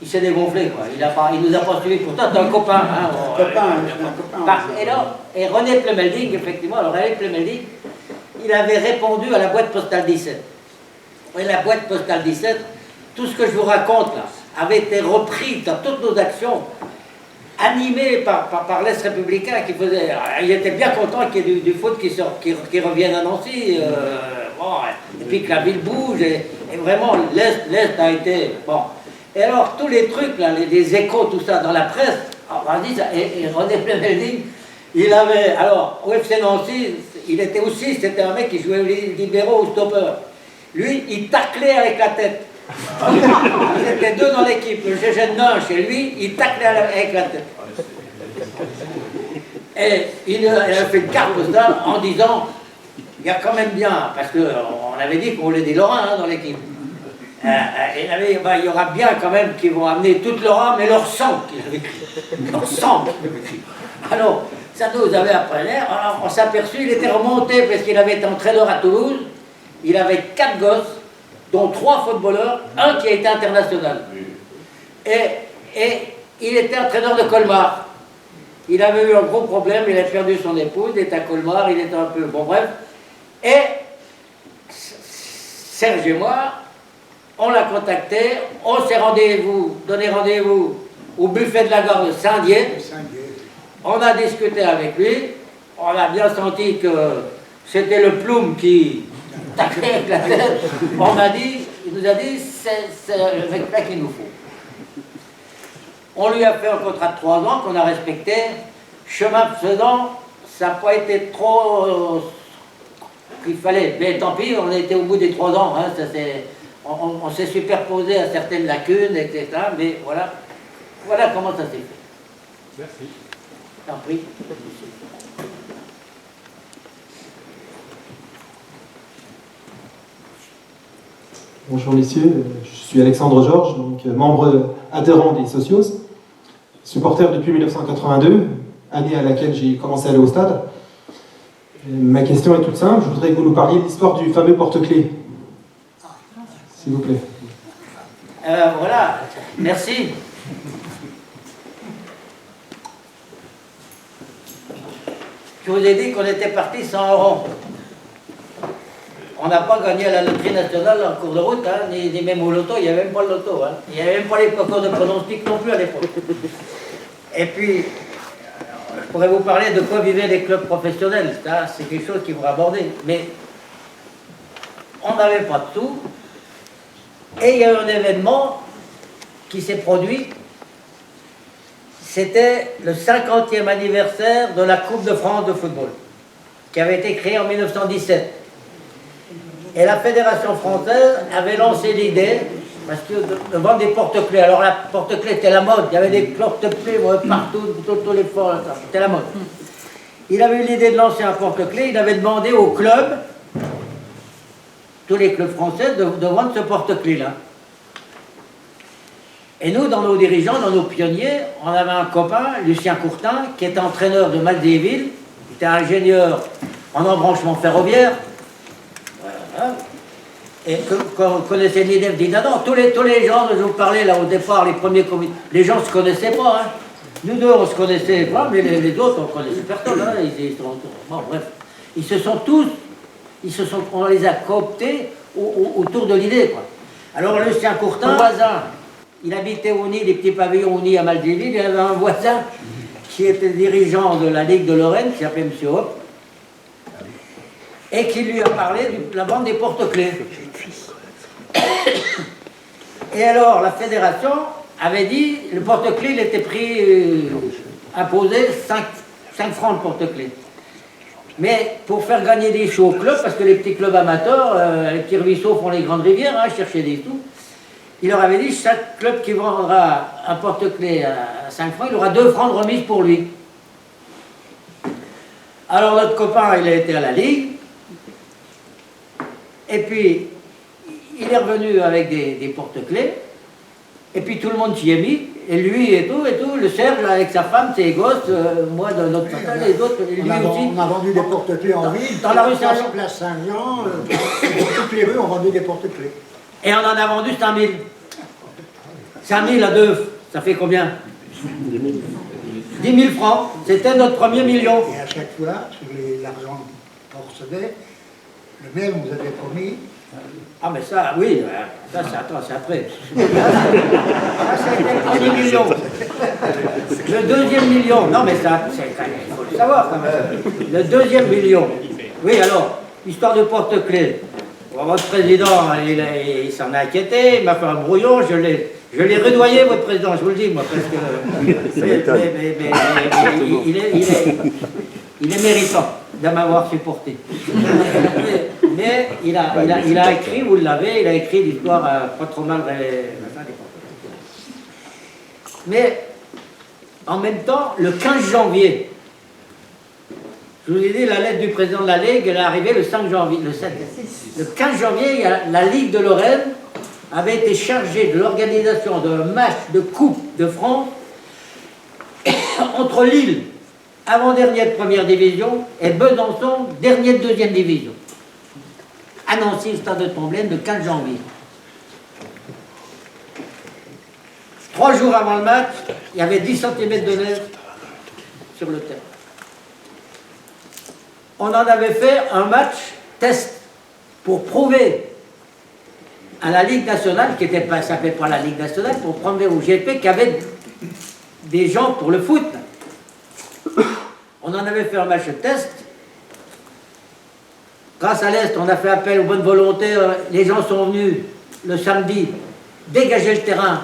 Il s'est dégonflé, quoi. Il nous a pas suivis. Pourtant, c'est un copain. Hein, un copain. Et René Plémelding, effectivement, alors René Plémelding, il avait répondu à la boîte postale 17. Et la boîte postale 17, tout ce que je vous raconte là, avait été repris dans toutes nos actions, animé par l'Est républicain qui faisait. Il était bien content qu'il y ait du foot qui revienne à Nancy. Et puis que la ville bouge. Et vraiment, l'Est a été. Bon. Et alors, tous les trucs, là, les échos, tout ça, dans la presse, et René Plémelding, il avait, alors, au FC Nancy, c'était un mec qui jouait libéraux ou stopper. Lui, il taclait avec la tête. Ils étaient deux dans l'équipe, le GG de Nanches, et lui, il taclait avec la tête. Et il a fait une carte postale en disant, il y a quand même bien, parce qu'on avait dit qu'on voulait des Lorrains dans l'équipe. Il y aura bien quand même qui vont amener toute leur âme et leur sang qu'ils avaient écrit. Leur sang qu'ils avaient écrit. Alors, ça nous avait appris. Alors, on s'est aperçu, il était remonté parce qu'il avait été entraîneur à Toulouse. Il avait 4 gosses, dont 3 footballeurs, un qui a été international. Et il était entraîneur de Colmar. Il avait eu un gros problème, il a perdu son épouse, il était à Colmar, il était un peu... Bon, bref. Et Serge et moi, on l'a contacté, on s'est donné rendez-vous au buffet de la gare de Saint-Dié. On a discuté avec lui, on a bien senti que c'était le Ploum qui taclait avec la tête. Il nous a dit, c'est le mec-là qu'il nous faut. On lui a fait un contrat de 3 ans qu'on a respecté. Chemin faisant, ça n'a pas été trop qu'il fallait. Mais tant pis, on était au bout des 3 ans. Hein, on s'est superposé à certaines lacunes, etc. Mais voilà comment ça s'est fait. Merci. T'en prie. Bonjour messieurs, je suis Alexandre Georges, donc membre adhérent des Socios, supporter depuis 1982, année à laquelle j'ai commencé à aller au stade. Ma question est toute simple, je voudrais que vous nous parliez de l'histoire du fameux porte-clés. S'il vous plaît. Voilà, merci. Je vous ai dit qu'on était parti 100 €. On n'a pas gagné à la loterie nationale en cours de route, hein, ni même au loto, il n'y avait même pas le loto. Hein. Il n'y avait même pas les concours de pronostic non plus à l'époque. Et puis, je pourrais vous parler de quoi vivaient les clubs professionnels. C'est quelque chose qu'il faudra aborder. Mais on n'avait pas de tout. Et il y a eu un événement qui s'est produit. C'était le 50e anniversaire de la Coupe de France de football, qui avait été créée en 1917. Et la Fédération française avait lancé l'idée, parce que de vendre des porte-clés. Alors la porte-clés était la mode, il y avait des porte-clés partout, tous les forts, c'était la mode. Il avait eu l'idée de lancer un porte-clés, il avait demandé aux clubs, tous les clubs français, de vendre ce porte-clés-là. Et nous, dans nos dirigeants, dans nos pionniers, on avait un copain, Lucien Courtin, qui était entraîneur de Maldéville, il était ingénieur en embranchement ferroviaire. Voilà. Et qu'on connaissait l'IDEF d'Inadan. Tous les gens dont je vous parlais là au départ, les premiers comités, les gens ne se connaissaient pas. Hein. Nous deux, on se connaissait pas, mais les autres, on connaissait personne. Hein. Bon, bref. On les a cooptés autour de l'idée. Alors Lucien Courtin, voisin, il habitait au Nid, les petits pavillons au Nid à Maldéville, il avait un voisin qui était dirigeant de la Ligue de Lorraine, qui s'appelait M. Hop, et qui lui a parlé de la vente des porte-clés. Et alors, la fédération avait dit, le porte-clés, il était pris, imposé 5 francs le porte-clés. Mais pour faire gagner des sous au club, parce que les petits clubs amateurs, les petits ruisseaux font les grandes rivières, hein, chercher des sous, il leur avait dit, chaque club qui vendra un porte-clés à 5 francs, il aura 2 francs de remise pour lui. Alors notre copain, il a été à la Ligue, et puis il est revenu avec des porte-clés, et puis tout le monde s'y est mis, et lui et tout, le Serge avec sa femme, ses gosses, moi de notre façon, les autres, lui aussi. On a vendu des porte-clés en ville, dans la rue Saint-Jean. Place Saint-Jean, toutes les rues ont vendu des porte-clés. Et on en a vendu 5000. 5000 à 2, ça fait combien? 10 000 francs, c'était notre premier million. Et à chaque fois, sur l'argent qu'on recevait, le maire nous avait promis. Ah mais ça, oui, ça c'est après. Ça c'était le premier million. Le deuxième million, non mais ça, il faut le savoir quand même. Le deuxième million, oui alors, histoire de porte-clés. Votre président, il s'en a inquiété, il m'a fait un brouillon, je l'ai redoyé, votre président, je vous le dis, moi, parce que... il est méritant de m'avoir supporté. Mais il a écrit, vous l'avez, il a écrit l'histoire pas trop mal... Mais, en même temps, le 15 janvier, je vous ai dit, la lettre du président de la Ligue, elle est arrivée le 5 janvier. Le 15 janvier, la Ligue de Lorraine avait été chargée de l'organisation d'un match de Coupe de France entre Lille, avant-dernier de première division, et Besançon, dernier de deuxième division. À Nancy, le stade de Tomblaine, le 15 janvier. 3 jours avant le match, il y avait 10 cm de neige sur le terrain. On en avait fait un match test pour prouver à la Ligue nationale, qui n'était pas, ça s'appelait pas la Ligue nationale, pour prouver au GP qu'il y avait des gens pour le foot. On en avait fait un match test. Grâce à l'Est, on a fait appel aux bonnes volontés. Les gens sont venus le samedi dégager le terrain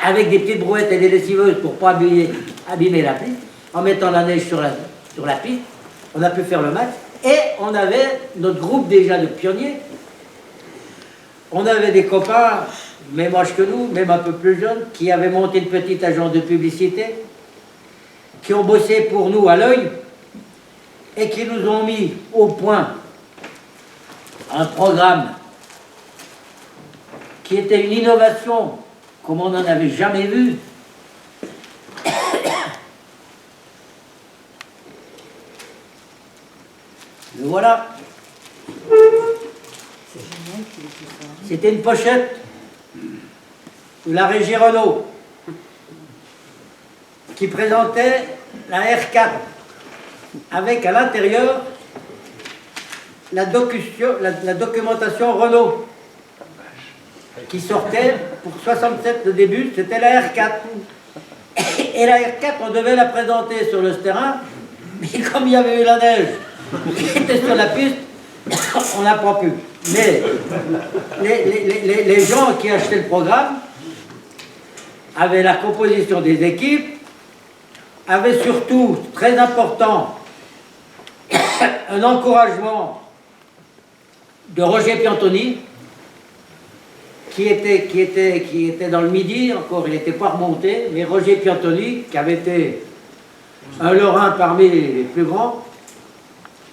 avec des petites brouettes et des lessiveuses pour ne pas abîmer la piste, en mettant la neige sur la piste. On a pu faire le match. Et on avait notre groupe déjà de pionniers. On avait des copains, même âge que nous, même un peu plus jeunes, qui avaient monté une petite agence de publicité, qui ont bossé pour nous à l'œil, et qui nous ont mis au point un programme qui était une innovation comme on n'en avait jamais vu. Le voilà. C'était une pochette de la régie Renault qui présentait la R4 avec à l'intérieur la documentation Renault qui sortait pour 67 le début, c'était la R4. Et la R4, on devait la présenter sur le terrain, mais comme il y avait eu la neige qui était sur la piste, on n'a pas pu. Mais les gens qui achetaient le programme avaient la composition des équipes, avaient surtout, très important, un encouragement de Roger Piantoni, qui était dans le Midi, encore, il n'était pas remonté, mais Roger Piantoni, qui avait été un Lorrain parmi les plus grands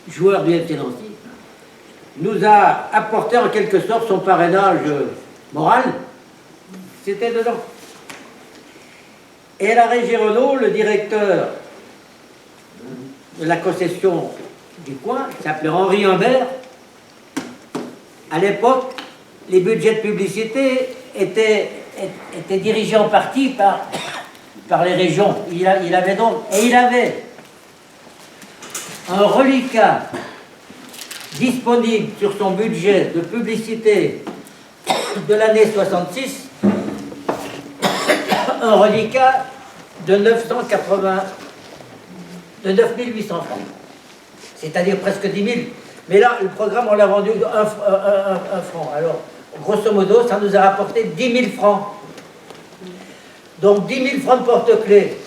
joueurs du FC Nancy, nous a apporté en quelque sorte son parrainage moral. C'était dedans. Et la régie Renault, le directeur de la concession du coin, qui s'appelait Henri Humbert, à l'époque, les budgets de publicité étaient dirigés en partie par les régions. Il avait un reliquat disponible sur son budget de publicité de l'année 66, un reliquat de 9800 francs, c'est-à-dire presque 10 000. Mais là, le programme, on l'a vendu un franc. Alors, grosso modo, ça nous a rapporté 10 000 francs. Donc, 10 000 francs de porte-clés,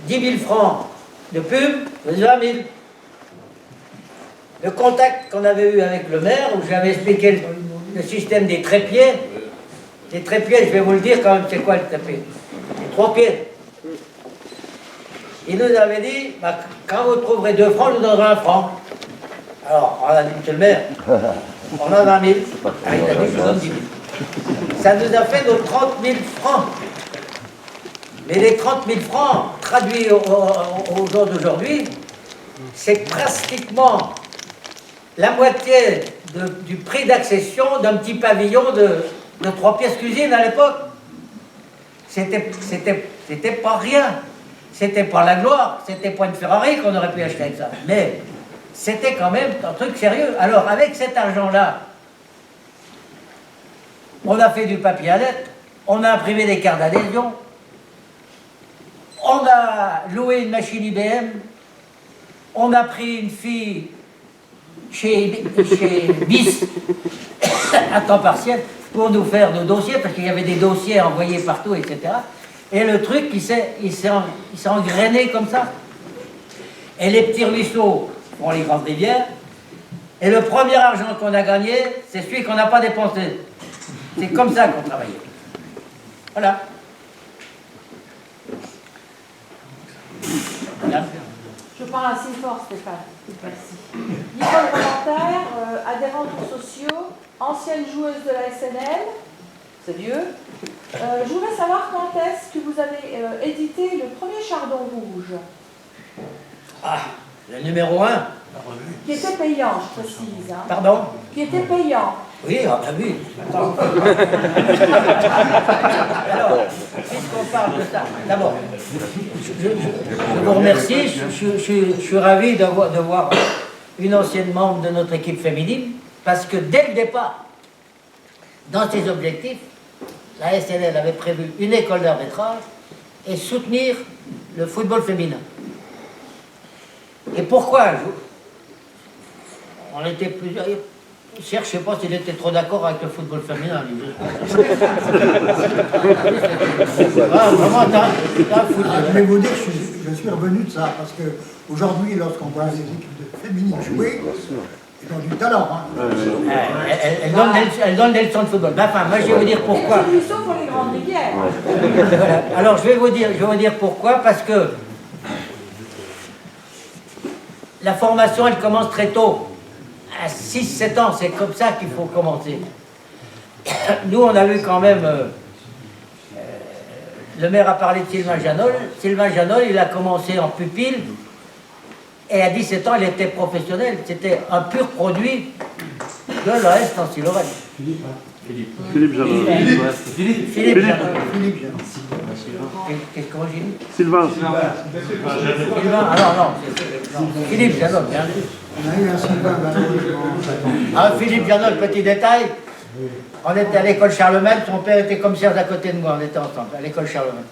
10 000 francs de pub, 20 000. Le contact qu'on avait eu avec le maire, où j'avais expliqué le système des trépieds. Les trépieds, je vais vous le dire quand même, c'est quoi le trépied? Les 3 pieds. Il nous avait dit, bah, quand vous trouverez 2 francs, je vous donnerai 1 franc. Alors, on a dit, monsieur le maire, on a 20 000. Ah, il a dit, je vous donne 10 000. Ça nous a fait nos 30 000 francs. Mais les 30 000 francs, traduits au jour d'aujourd'hui, c'est pratiquement la moitié du prix d'accession d'un petit pavillon de 3 pièces cuisine à l'époque. C'était pas rien. C'était pas la gloire, c'était pas une Ferrari qu'on aurait pu acheter avec ça. Mais c'était quand même un truc sérieux. Alors, avec cet argent-là, on a fait du papier à lettres, on a imprimé des cartes d'adhésion, on a loué une machine IBM, on a pris une fille chez BIS à temps partiel pour nous faire nos dossiers, parce qu'il y avait des dossiers envoyés partout, etc. Et le truc, il s'est engrainé comme ça. Et les petits ruisseaux font les grandes rivières. Et le premier argent qu'on a gagné, c'est celui qu'on n'a pas dépensé. C'est comme ça qu'on travaillait. Voilà. Je parle assez fort, Stéphane. Merci. Nicole Romantaire, adhérente aux sociaux, ancienne joueuse de la SNL. C'est vieux. Je voudrais savoir quand est-ce que vous avez édité le premier Chardon Rouge. Ah, le numéro 1. Qui était payant, je précise. Hein. Pardon? Qui était payant. Oui, ah ben oui. Attends. Alors, puisqu'on parle de ça, d'abord, je vous remercie. Je suis ravi de voir une ancienne membre de notre équipe féminine, parce que dès le départ, dans ses objectifs, la SNL avait prévu une école d'arbitrage et soutenir le football féminin. Et pourquoi on était plusieurs. Cher, je ne sais pas s'il était trop d'accord avec le football féminin. Vraiment, je vais vous dire que je suis revenu de ça, parce qu'aujourd'hui, lorsqu'on voit les équipes féminines jouer, elles ont du talent. Hein. Elle donne des leçons de football. Enfin, moi, je vais vous dire pourquoi. C'est une pour les grandes rivières. Voilà. Alors, je vais vous dire pourquoi, parce que la formation, elle commence très tôt. À 6-7 ans, c'est comme ça qu'il faut commencer. Nous, on a vu quand même... le maire a parlé de Sylvain Janol. Sylvain Janol, il a commencé en pupille. Et à 17 ans, il était professionnel. C'était un pur produit de l'AS Nancy-Lorraine. Philippe Janol. Philippe Janol. Qu'est-ce que j'ai dit? Sylvain. Sylvain, alors non. Philippe Janol, bien vu. On a eu un Sylvain Ah, Philippe Janol, petit détail. On était à l'école Charlemagne, son père était commissaire d'à côté de moi, on était ensemble, à l'école Charlemagne.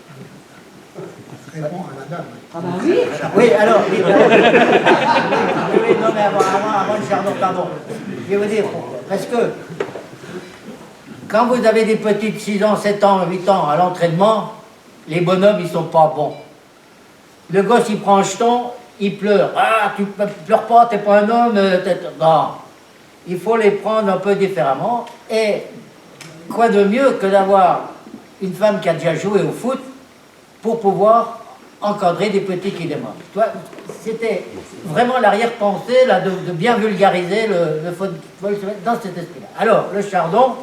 Très bon à la dame. Ah bah oui. Oui, alors, oui, non, mais avant le Chardon, pardon. Je vais vous dire pourquoi. Parce que, quand vous avez des petites 6 ans, 7 ans, 8 ans à l'entraînement, les bonhommes, ils sont pas bons. Le gosse, il prend un jeton, il pleure. Ah, tu pleures pas, t'es pas un homme. Non. il faut les prendre un peu différemment. Et quoi de mieux que d'avoir une femme qui a déjà joué au foot pour pouvoir encadrer des petits qui démarrent. C'était vraiment l'arrière-pensée là, de bien vulgariser le football dans cet esprit-là. Alors, le Chardon,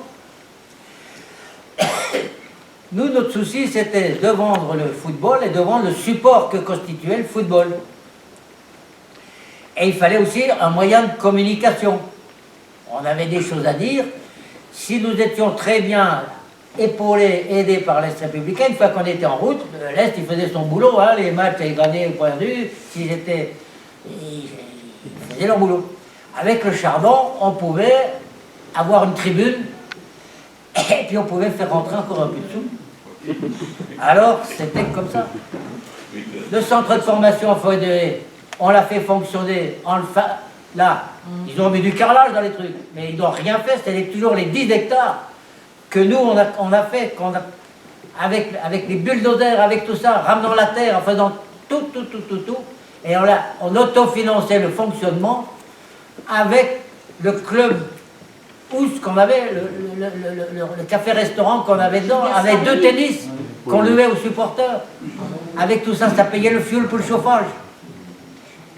nous, notre souci, c'était de vendre le football et de vendre le support que constituait le football. Et il fallait aussi un moyen de communication. On avait des choses à dire. Si nous étions très bien épaulés, aidés par l'Est républicain, une fois qu'on était en route, l'Est, il faisait son boulot, hein, les matchs, ils gagnaient ou perdus, ils faisaient leur boulot. Avec le Chardon, on pouvait avoir une tribune, et puis on pouvait faire rentrer encore un peu de sous. Alors, c'était comme ça. Le centre de formation en Forêt, on l'a fait fonctionner là. Ils ont mis du carrelage dans les trucs, mais ils n'ont rien fait, c'était toujours les 10 hectares que nous, on a fait, avec les bulldozers, avec tout ça, ramenant la terre, en faisant tout, et on autofinançait le fonctionnement avec le club Ous qu'on avait, le café-restaurant qu'on avait dedans, avec 2 tennis qu'on louait aux supporters. Avec tout ça, ça payait le fioul pour le chauffage.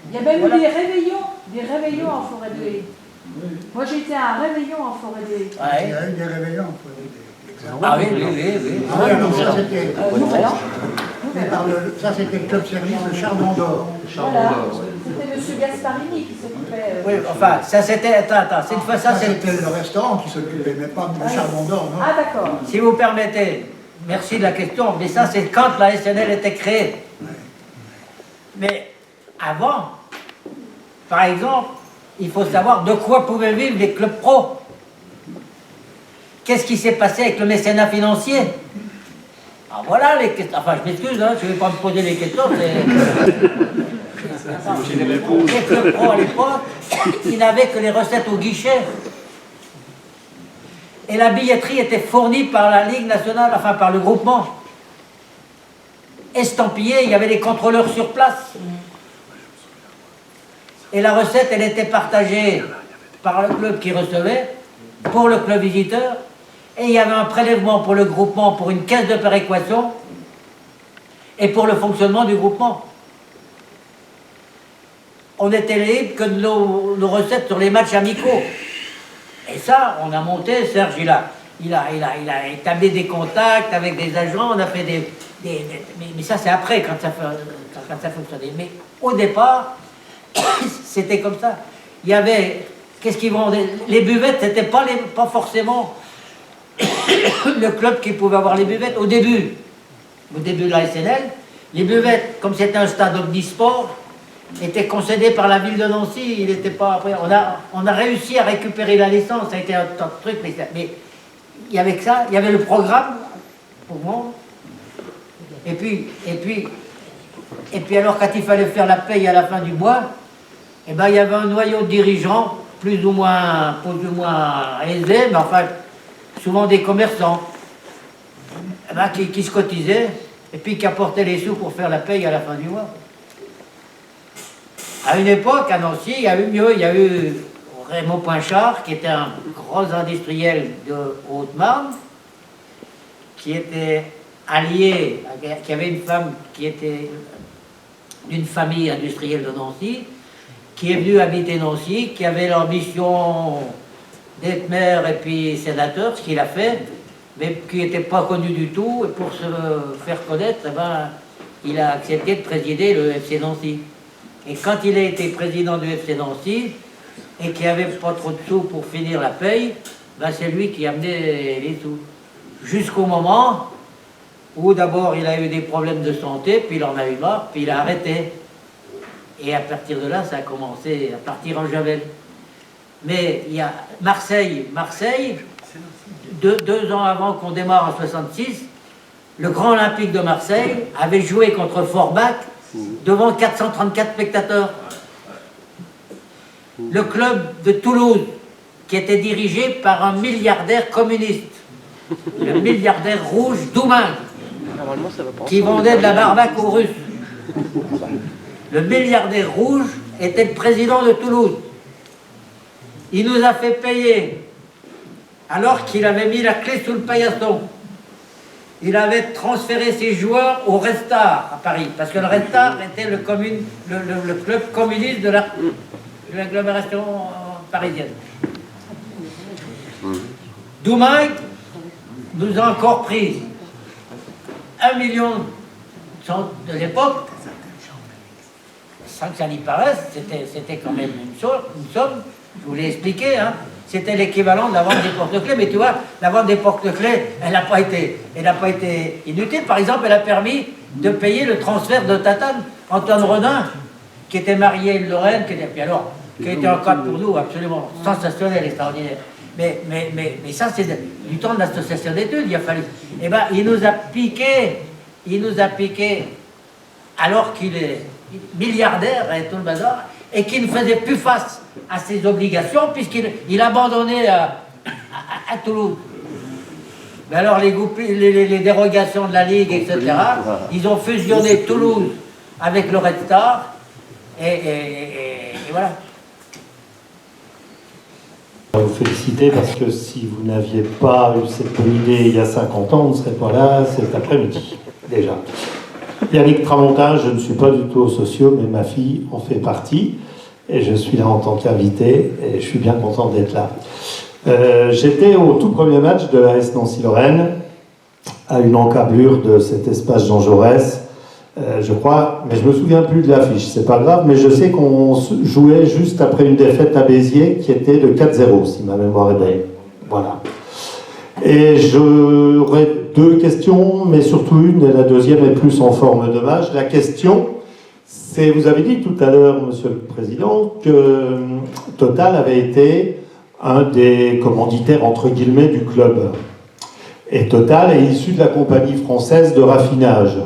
Il y a même eu des réveillons en forêt de haie. Moi j'étais à un réveillon en forêt de haie. Il y a eu des réveillons en forêt de haie. Ah oui. Ah oui, alors ça c'était... Ça c'était le club service, le Chardon d'Or. Voilà, c'était M. Gasparini qui s'occupait. Oui, enfin, ça c'était... Attends, cette fois ça c'est... C'était le restaurant qui s'occupait, mais pas le Chardon d'Or, non? Ah d'accord. Si vous permettez, merci de la question, mais ça c'est quand la SNL était créée. Mais avant, par exemple, il faut savoir de quoi pouvaient vivre les clubs pro. Qu'est-ce qui s'est passé avec le mécénat financier? Ah voilà les questions. Enfin, je m'excuse, hein, je ne vais pas me poser les questions. Les clubs pro à l'époque, ils n'avaient que les recettes au guichet. Et la billetterie était fournie par la Ligue nationale, enfin par le groupement. Estampillé, il y avait des contrôleurs sur place. Et la recette, elle était partagée par le club qui recevait, pour le club visiteur, et il y avait un prélèvement pour le groupement, pour une caisse de péréquation, et pour le fonctionnement du groupement. On était libre que de nos recettes sur les matchs amicaux. Et ça, on a monté, Serge, il a établi des contacts avec des agents, on a fait mais ça c'est après, quand ça fonctionnait. Mais au départ, c'était comme ça. Il y avait, qu'est-ce qu'ils vendaient? Les buvettes, c'était pas forcément le club qui pouvait avoir les buvettes. Au début de la SNL, les buvettes, comme c'était un stade omnisport, étaient concédées par la ville de Nancy. Il était pas après. On a réussi à récupérer la licence, ça a été un tas de trucs, mais il y avait que ça, il y avait le programme pour moi. Et puis alors quand il fallait faire la paye à la fin du mois, eh ben, il y avait un noyau de dirigeants, plus ou moins aisés, mais enfin, souvent des commerçants, eh ben, qui se cotisaient, et puis qui apportaient les sous pour faire la paye à la fin du mois. À une époque, à Nancy, il y a eu mieux, il y a eu Raymond Poinchard, qui était un gros industriel de Haute-Marne, qui était allié, qui avait une femme qui était d'une famille industrielle de Nancy, qui est venu habiter Nancy, qui avait l'ambition d'être maire et puis sénateur, ce qu'il a fait, mais qui n'était pas connu du tout, et pour se faire connaître, eh ben, il a accepté de présider le FC Nancy. Et quand il a été président du FC Nancy, et qu'il n'y avait pas trop de sous pour finir la paye, ben c'est lui qui a amené les sous. Jusqu'au moment où d'abord il a eu des problèmes de santé, puis il en a eu marre, puis il a arrêté. Et à partir de là, ça a commencé à partir en javel. Mais il y a Marseille, 2 ans avant qu'on démarre en 66, le Grand Olympique de Marseille avait joué contre Forbach devant 434 spectateurs. Le club de Toulouse, qui était dirigé par un milliardaire communiste, le milliardaire rouge Doumain, qui vendait de la barbaque aux Russes. Le milliardaire rouge était le président de Toulouse. Il nous a fait payer alors qu'il avait mis la clé sous le paillasson. Il avait transféré ses joueurs au Red Star à Paris, parce que le Red Star était le club communiste de l'agglomération parisienne. Doumaï nous a encore pris 1 million de l'époque, sans que ça n'y paraisse, c'était quand même une somme, je vous l'ai expliqué, hein. C'était l'équivalent de la vente des porte-clés, mais tu vois, la vente des porte-clés, elle n'a pas été inutile. Par exemple, elle a permis de payer le transfert de Tatane, Antoine Redin, qui était marié à une Lorraine, qui était un cas pour nous absolument sensationnel, extraordinaire. Mais ça, c'est du temps de l'association d'études, il a fallu. Eh bien, il nous a piqué, alors qu'il est milliardaire et tout le bazar, et qu'il ne faisait plus face à ses obligations, puisqu'il abandonnait à Toulouse. Mais alors, les dérogations de la Ligue, etc., ils ont fusionné Toulouse avec le Red Star, et voilà. Je vais vous féliciter parce que si vous n'aviez pas eu cette bonne idée il y a 50 ans, on ne serait pas là cet après-midi, déjà. Yannick Tramontin, je ne suis pas du tout au socio, mais ma fille en fait partie, et je suis là en tant qu'invité, et je suis bien content d'être là. J'étais au tout premier match de l'AS Nancy-Lorraine, à une encablure de cet espace Jean Jaurès, je crois, mais je me souviens plus de l'affiche, c'est pas grave, mais je sais qu'on jouait juste après une défaite à Béziers qui était de 4-0, si ma mémoire est belle. Voilà. Et j'aurais 2 questions, mais surtout une, et la deuxième est plus en forme d'hommage. La question, c'est, vous avez dit tout à l'heure, Monsieur le Président, que Total avait été un des commanditaires, entre guillemets, du club. Et Total est issu de la compagnie française de raffinage,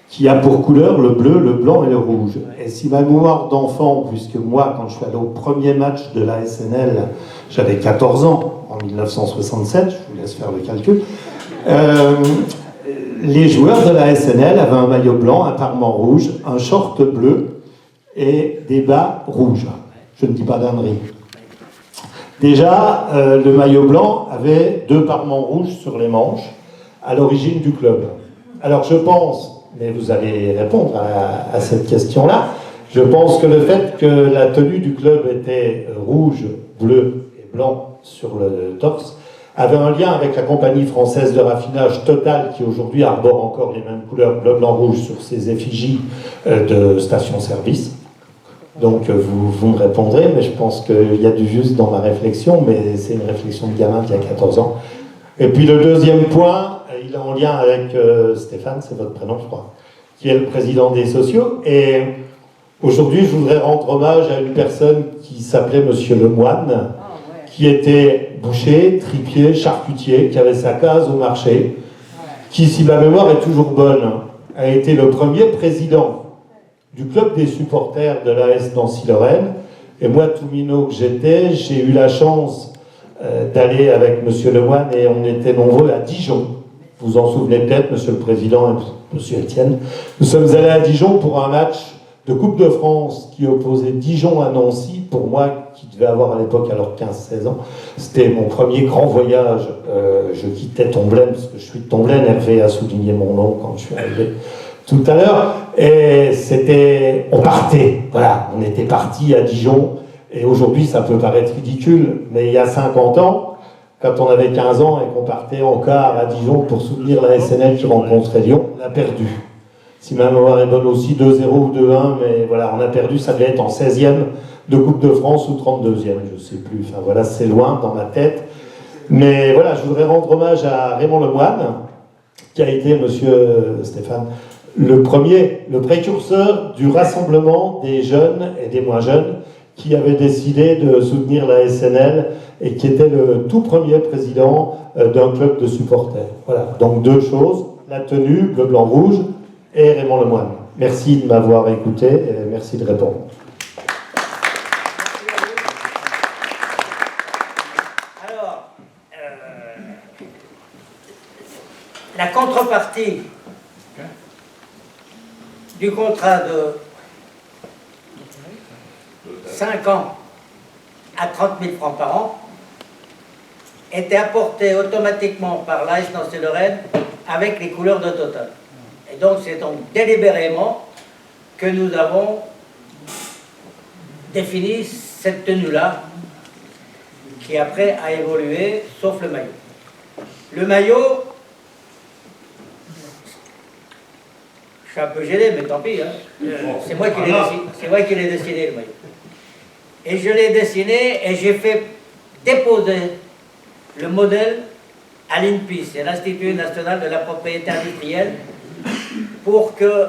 qui a pour couleur le bleu, le blanc et le rouge. Et si ma mémoire d'enfant, puisque moi, quand je suis allé au premier match de la SNL, j'avais 14 ans, en 1967, je vous laisse faire le calcul, les joueurs de la SNL avaient un maillot blanc, un parement rouge, un short bleu et des bas rouges. Je ne dis pas d'ânerie. Déjà, le maillot blanc avait 2 parements rouges sur les manches, à l'origine du club. Alors je pense, mais vous allez répondre à cette question-là, je pense que le fait que la tenue du club était rouge, bleu et blanc sur le torse avait un lien avec la compagnie française de raffinage Total, qui aujourd'hui arbore encore les mêmes couleurs bleu, blanc, rouge sur ses effigies de station-service. Donc vous me répondrez, mais je pense qu'il y a du juste dans ma réflexion, mais c'est une réflexion de gamin qui a 14 ans. Et puis le deuxième point, il est en lien avec Stéphane, c'est votre prénom je crois, qui est le président des sociaux. Et aujourd'hui je voudrais rendre hommage à une personne qui s'appelait Monsieur Lemoine, qui était boucher, tripier, charcutier, qui avait sa case au marché, qui, si ma mémoire est toujours bonne, a été le premier président du club des supporters de l'AS Nancy-Lorraine. Et moi, tout minot que j'étais, j'ai eu la chance d'aller avec Monsieur Lemoine, et on était nombreux à Dijon. Vous vous en souvenez peut-être, Monsieur le Président et Monsieur Etienne. Nous sommes allés à Dijon pour un match de Coupe de France qui opposait Dijon à Nancy. Pour moi, qui devais avoir à l'époque alors 15-16 ans, c'était mon premier grand voyage. Je quittais Tomblaine, parce que je suis de Tomblaine. Hervé a souligné mon nom quand je suis arrivé tout à l'heure. Et on partait, voilà, on était partis à Dijon. Et aujourd'hui, ça peut paraître ridicule, mais il y a 50 ans, quand on avait 15 ans et qu'on partait en car à Dijon pour soutenir la SNL qui rencontrait Lyon, on a perdu. Si ma mémoire est bonne aussi, 2-0 ou 2-1, mais voilà, on a perdu, ça devait être en 16e de Coupe de France ou 32e, je ne sais plus. Enfin voilà, c'est loin dans ma tête. Mais voilà, je voudrais rendre hommage à Raymond Lemoine, qui a été, Monsieur Stéphane, le précurseur du rassemblement des jeunes et des moins jeunes qui avait décidé de soutenir la SNL et qui était le tout premier président d'un club de supporters. Voilà, donc 2 choses, la tenue, bleu, blanc, rouge, et Raymond Lemoine. Merci de m'avoir écouté et merci de répondre. Alors, la contrepartie du contrat de 5 ans à 30 000 francs par an était apporté automatiquement par l'AS Nancy-Lorraine avec les couleurs de Total. Et donc c'est donc délibérément que nous avons défini cette tenue-là, qui après a évolué, sauf le maillot. Le maillot, je suis un peu gêné, mais tant pis, hein. C'est moi qui l'ai dessiné, le maillot. Et je l'ai dessiné et j'ai fait déposer le modèle à l'INPI, c'est l'Institut national de la propriété industrielle, pour que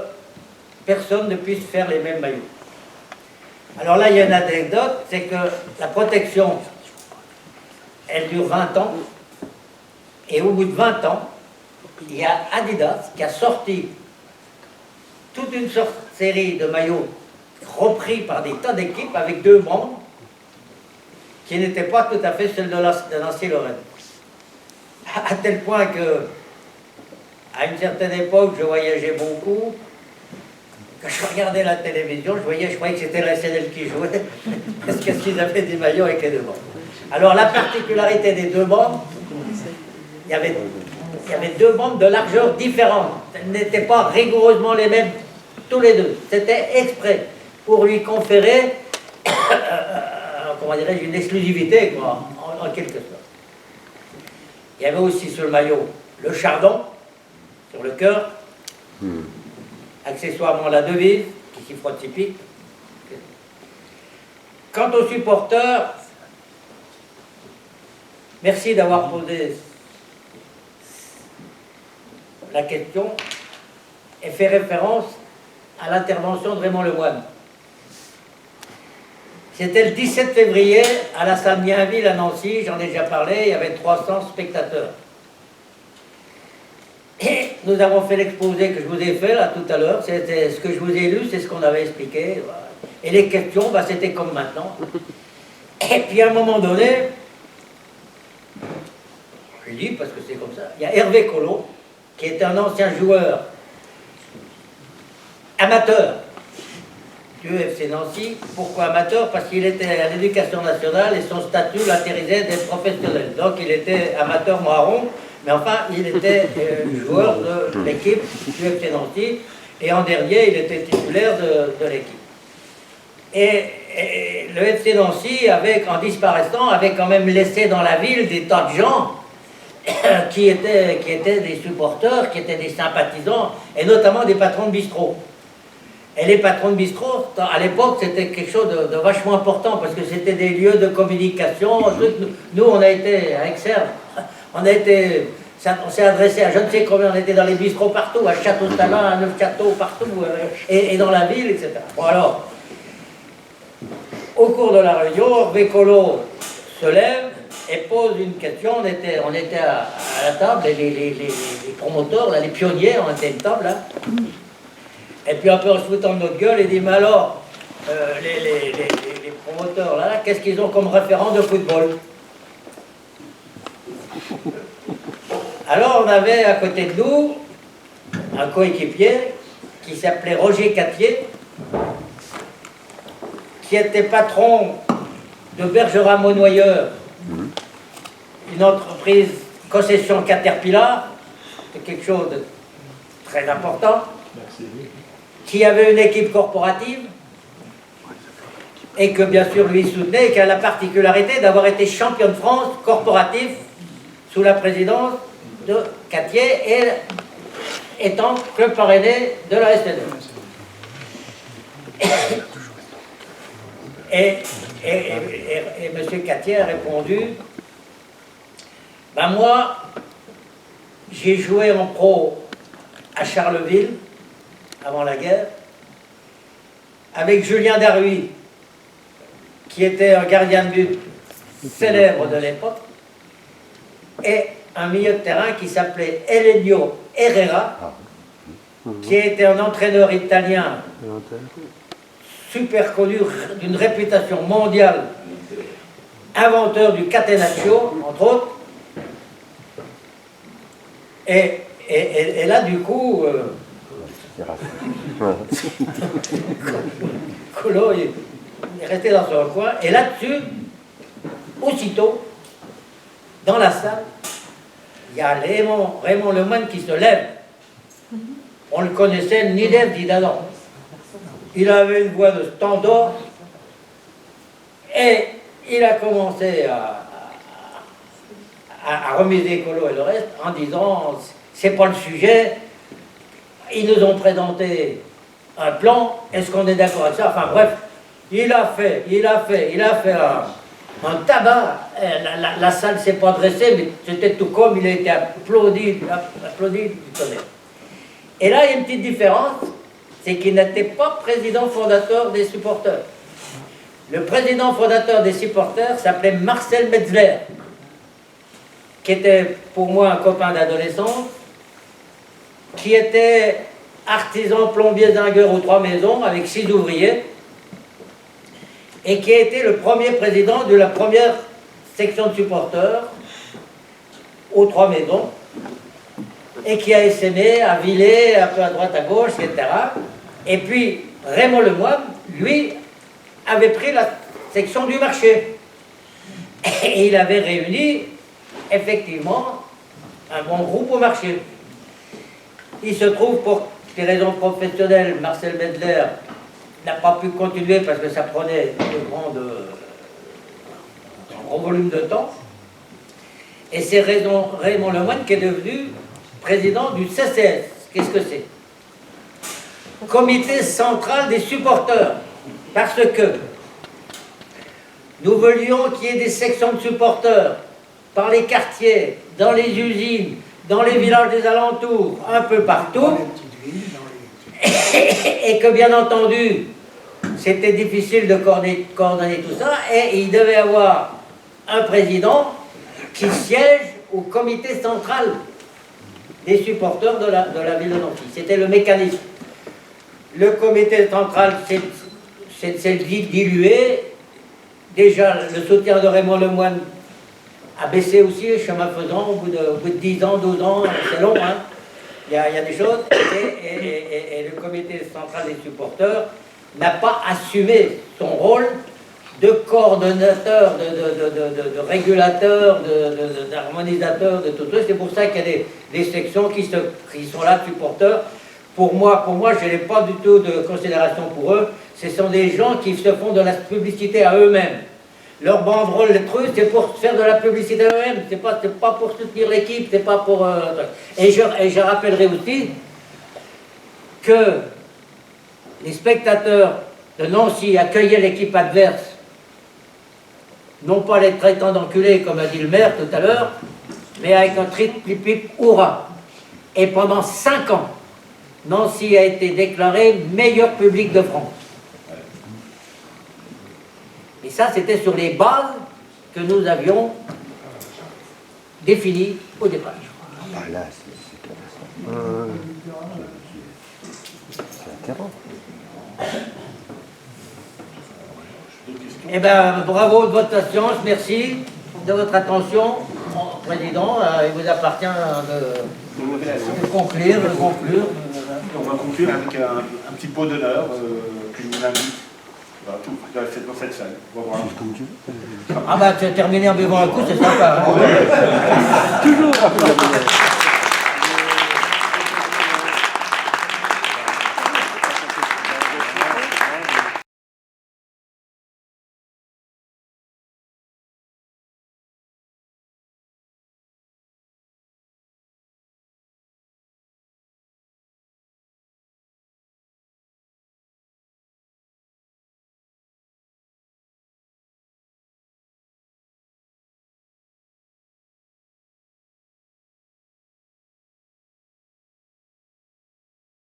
personne ne puisse faire les mêmes maillots. Alors là, il y a une anecdote, c'est que la protection, elle dure 20 ans, et au bout de 20 ans, il y a Adidas qui a sorti toute une série de maillots repris par des tas d'équipes avec 2 membres qui n'étaient pas tout à fait celles de Nancy-Lorraine. À tel point que, à une certaine époque, je voyageais beaucoup. Quand je regardais la télévision, je croyais que c'était la SNL qui jouait, parce qu'ils avaient des maillots avec les 2 membres. Alors la particularité des 2 membres, il y avait 2 membres de largeur différente. Ils n'étaient pas rigoureusement les mêmes tous les 2. C'était exprès pour lui conférer, comment dirais-je, une exclusivité, quoi, en quelque sorte. Il y avait aussi sur le maillot le chardon, sur le cœur, accessoirement la devise, qui s'y frotte typique. Quant aux supporters, merci d'avoir posé la question et fait référence à l'intervention de Raymond Lemoine. C'était le 17 février à la salle Mienville à Nancy, j'en ai déjà parlé, il y avait 300 spectateurs. Et nous avons fait l'exposé que je vous ai fait là tout à l'heure, c'était ce que je vous ai lu, c'est ce qu'on avait expliqué. Voilà. Et les questions, bah, c'était comme maintenant. Et puis à un moment donné, je dis parce que c'est comme ça, il y a Hervé Collot, qui était un ancien joueur amateur du FC Nancy. Pourquoi amateur? Parce qu'il était à l'Éducation nationale et son statut l'intéressait d'être professionnel. Donc il était amateur marron, mais enfin il était joueur de l'équipe du FC Nancy et en dernier il était titulaire de l'équipe. Et le FC Nancy, en disparaissant, avait quand même laissé dans la ville des tas de gens qui étaient des supporters, qui étaient des sympathisants, et notamment des patrons de bistrot. Et les patrons de bistrot, à l'époque, c'était quelque chose de vachement important, parce que c'était des lieux de communication. Nous, on a été, à Exerve, on s'est adressé à je ne sais combien, on était dans les bistrots partout, à Château-Salin, à Neufchâteau, partout, et dans la ville, etc. Bon alors, au cours de la réunion, Bécolo se lève et pose une question. On était à la table, et les promoteurs, là, les pionniers, on était à une table, là. Et puis un peu en se foutant de notre gueule, il dit, mais alors, les promoteurs, là, qu'est-ce qu'ils ont comme référent de football? Alors on avait à côté de nous un coéquipier qui s'appelait Roger Cattier, qui était patron de Bergerat-Monnoyeur, une entreprise concession Caterpillar, c'est quelque chose de très important, qui avait une équipe corporative, et que bien sûr lui soutenait, et qui a la particularité d'avoir été champion de France corporatif sous la présidence de Cattier, et étant club parrainé de la SNL. Et M. Cattier a répondu, ben moi, j'ai joué en pro à Charleville, avant la guerre, avec Julien Darruy, qui était un gardien de but célèbre de l'époque, et un milieu de terrain qui s'appelait Elenio Herrera, qui était un entraîneur italien super connu, d'une réputation mondiale, inventeur du catenaccio, entre autres. Et là, du coup, Collot, il est resté dans son coin. Et là-dessus, aussitôt, dans la salle, il y a Raymond Lemoine qui se lève. On le connaissait ni d'Ève ni d'Adam. Il avait une voix de standard et il a commencé à remiser Écolo et le reste en disant c'est pas le sujet, ils nous ont présenté un plan, est-ce qu'on est d'accord avec ça? Enfin bref, il a fait un tabac, la salle s'est pas dressée, mais c'était tout comme il a été applaudi du tonnerre. Et là, il y a une petite différence, c'est qu'il n'était pas président fondateur des supporters. Le président fondateur des supporters s'appelait Marcel Metzler, qui était pour moi un copain d'adolescence, qui était artisan plombier zingueur aux Trois Maisons avec 6 ouvriers, et qui a été le premier président de la première section de supporters aux Trois Maisons, et qui a essaimé à Villers, un peu à droite à gauche, etc. Et puis Raymond Lemoine, lui, avait pris la section du marché. Et il avait réuni, effectivement, un bon groupe au marché. Il se trouve, pour des raisons professionnelles, Marcel Metzler n'a pas pu continuer parce que ça prenait un grand volume de temps. Et c'est Raymond Lemoine qui est devenu président du CCS. Qu'est-ce que c'est? Comité central des supporters. Parce que nous voulions qu'il y ait des sections de supporters par les quartiers, dans les usines, dans les villages des alentours, un peu partout. Et que bien entendu, c'était difficile de coordonner tout ça. Et il devait avoir un président qui siège au comité central des supporters de la ville de Nancy. C'était le mécanisme. Le comité central s'est dilué. Déjà, le soutien de Raymond Lemoine a baissé aussi, chemin faisant, au bout de 10 ans, 12 ans, c'est long, hein. Il y a des choses. Et le comité central des supporters n'a pas assumé son rôle de coordonnateur, de régulateur, d'harmonisateur, de tout ça. C'est pour ça qu'il y a des sections qui sont là, supporters. Pour moi, je n'ai pas du tout de considération pour eux. Ce sont des gens qui se font de la publicité à eux-mêmes. Leur banderole, les trucs, c'est pour faire de la publicité à eux-mêmes. C'est pas pour soutenir l'équipe, c'est pas pour... Et je rappellerai aussi que les spectateurs de Nancy accueillaient l'équipe adverse, non pas les traitant d'enculés, comme a dit le maire tout à l'heure, mais avec un trip-pip hurrah. Et pendant 5 ans, Nancy a été déclaré meilleur public de France. Et ça, c'était sur les bases que nous avions définies au départ. Ah là, c'est atterrant. Eh bien, bravo de votre patience, merci de votre attention. Président, il vous appartient de conclure. On va conclure avec un petit pot d'honneur que je vous invite. Voilà, tout fait dans cette salle. On va voir. Ah bah tu as terminé en buvant un coup, c'est sympa. Hein. Toujours.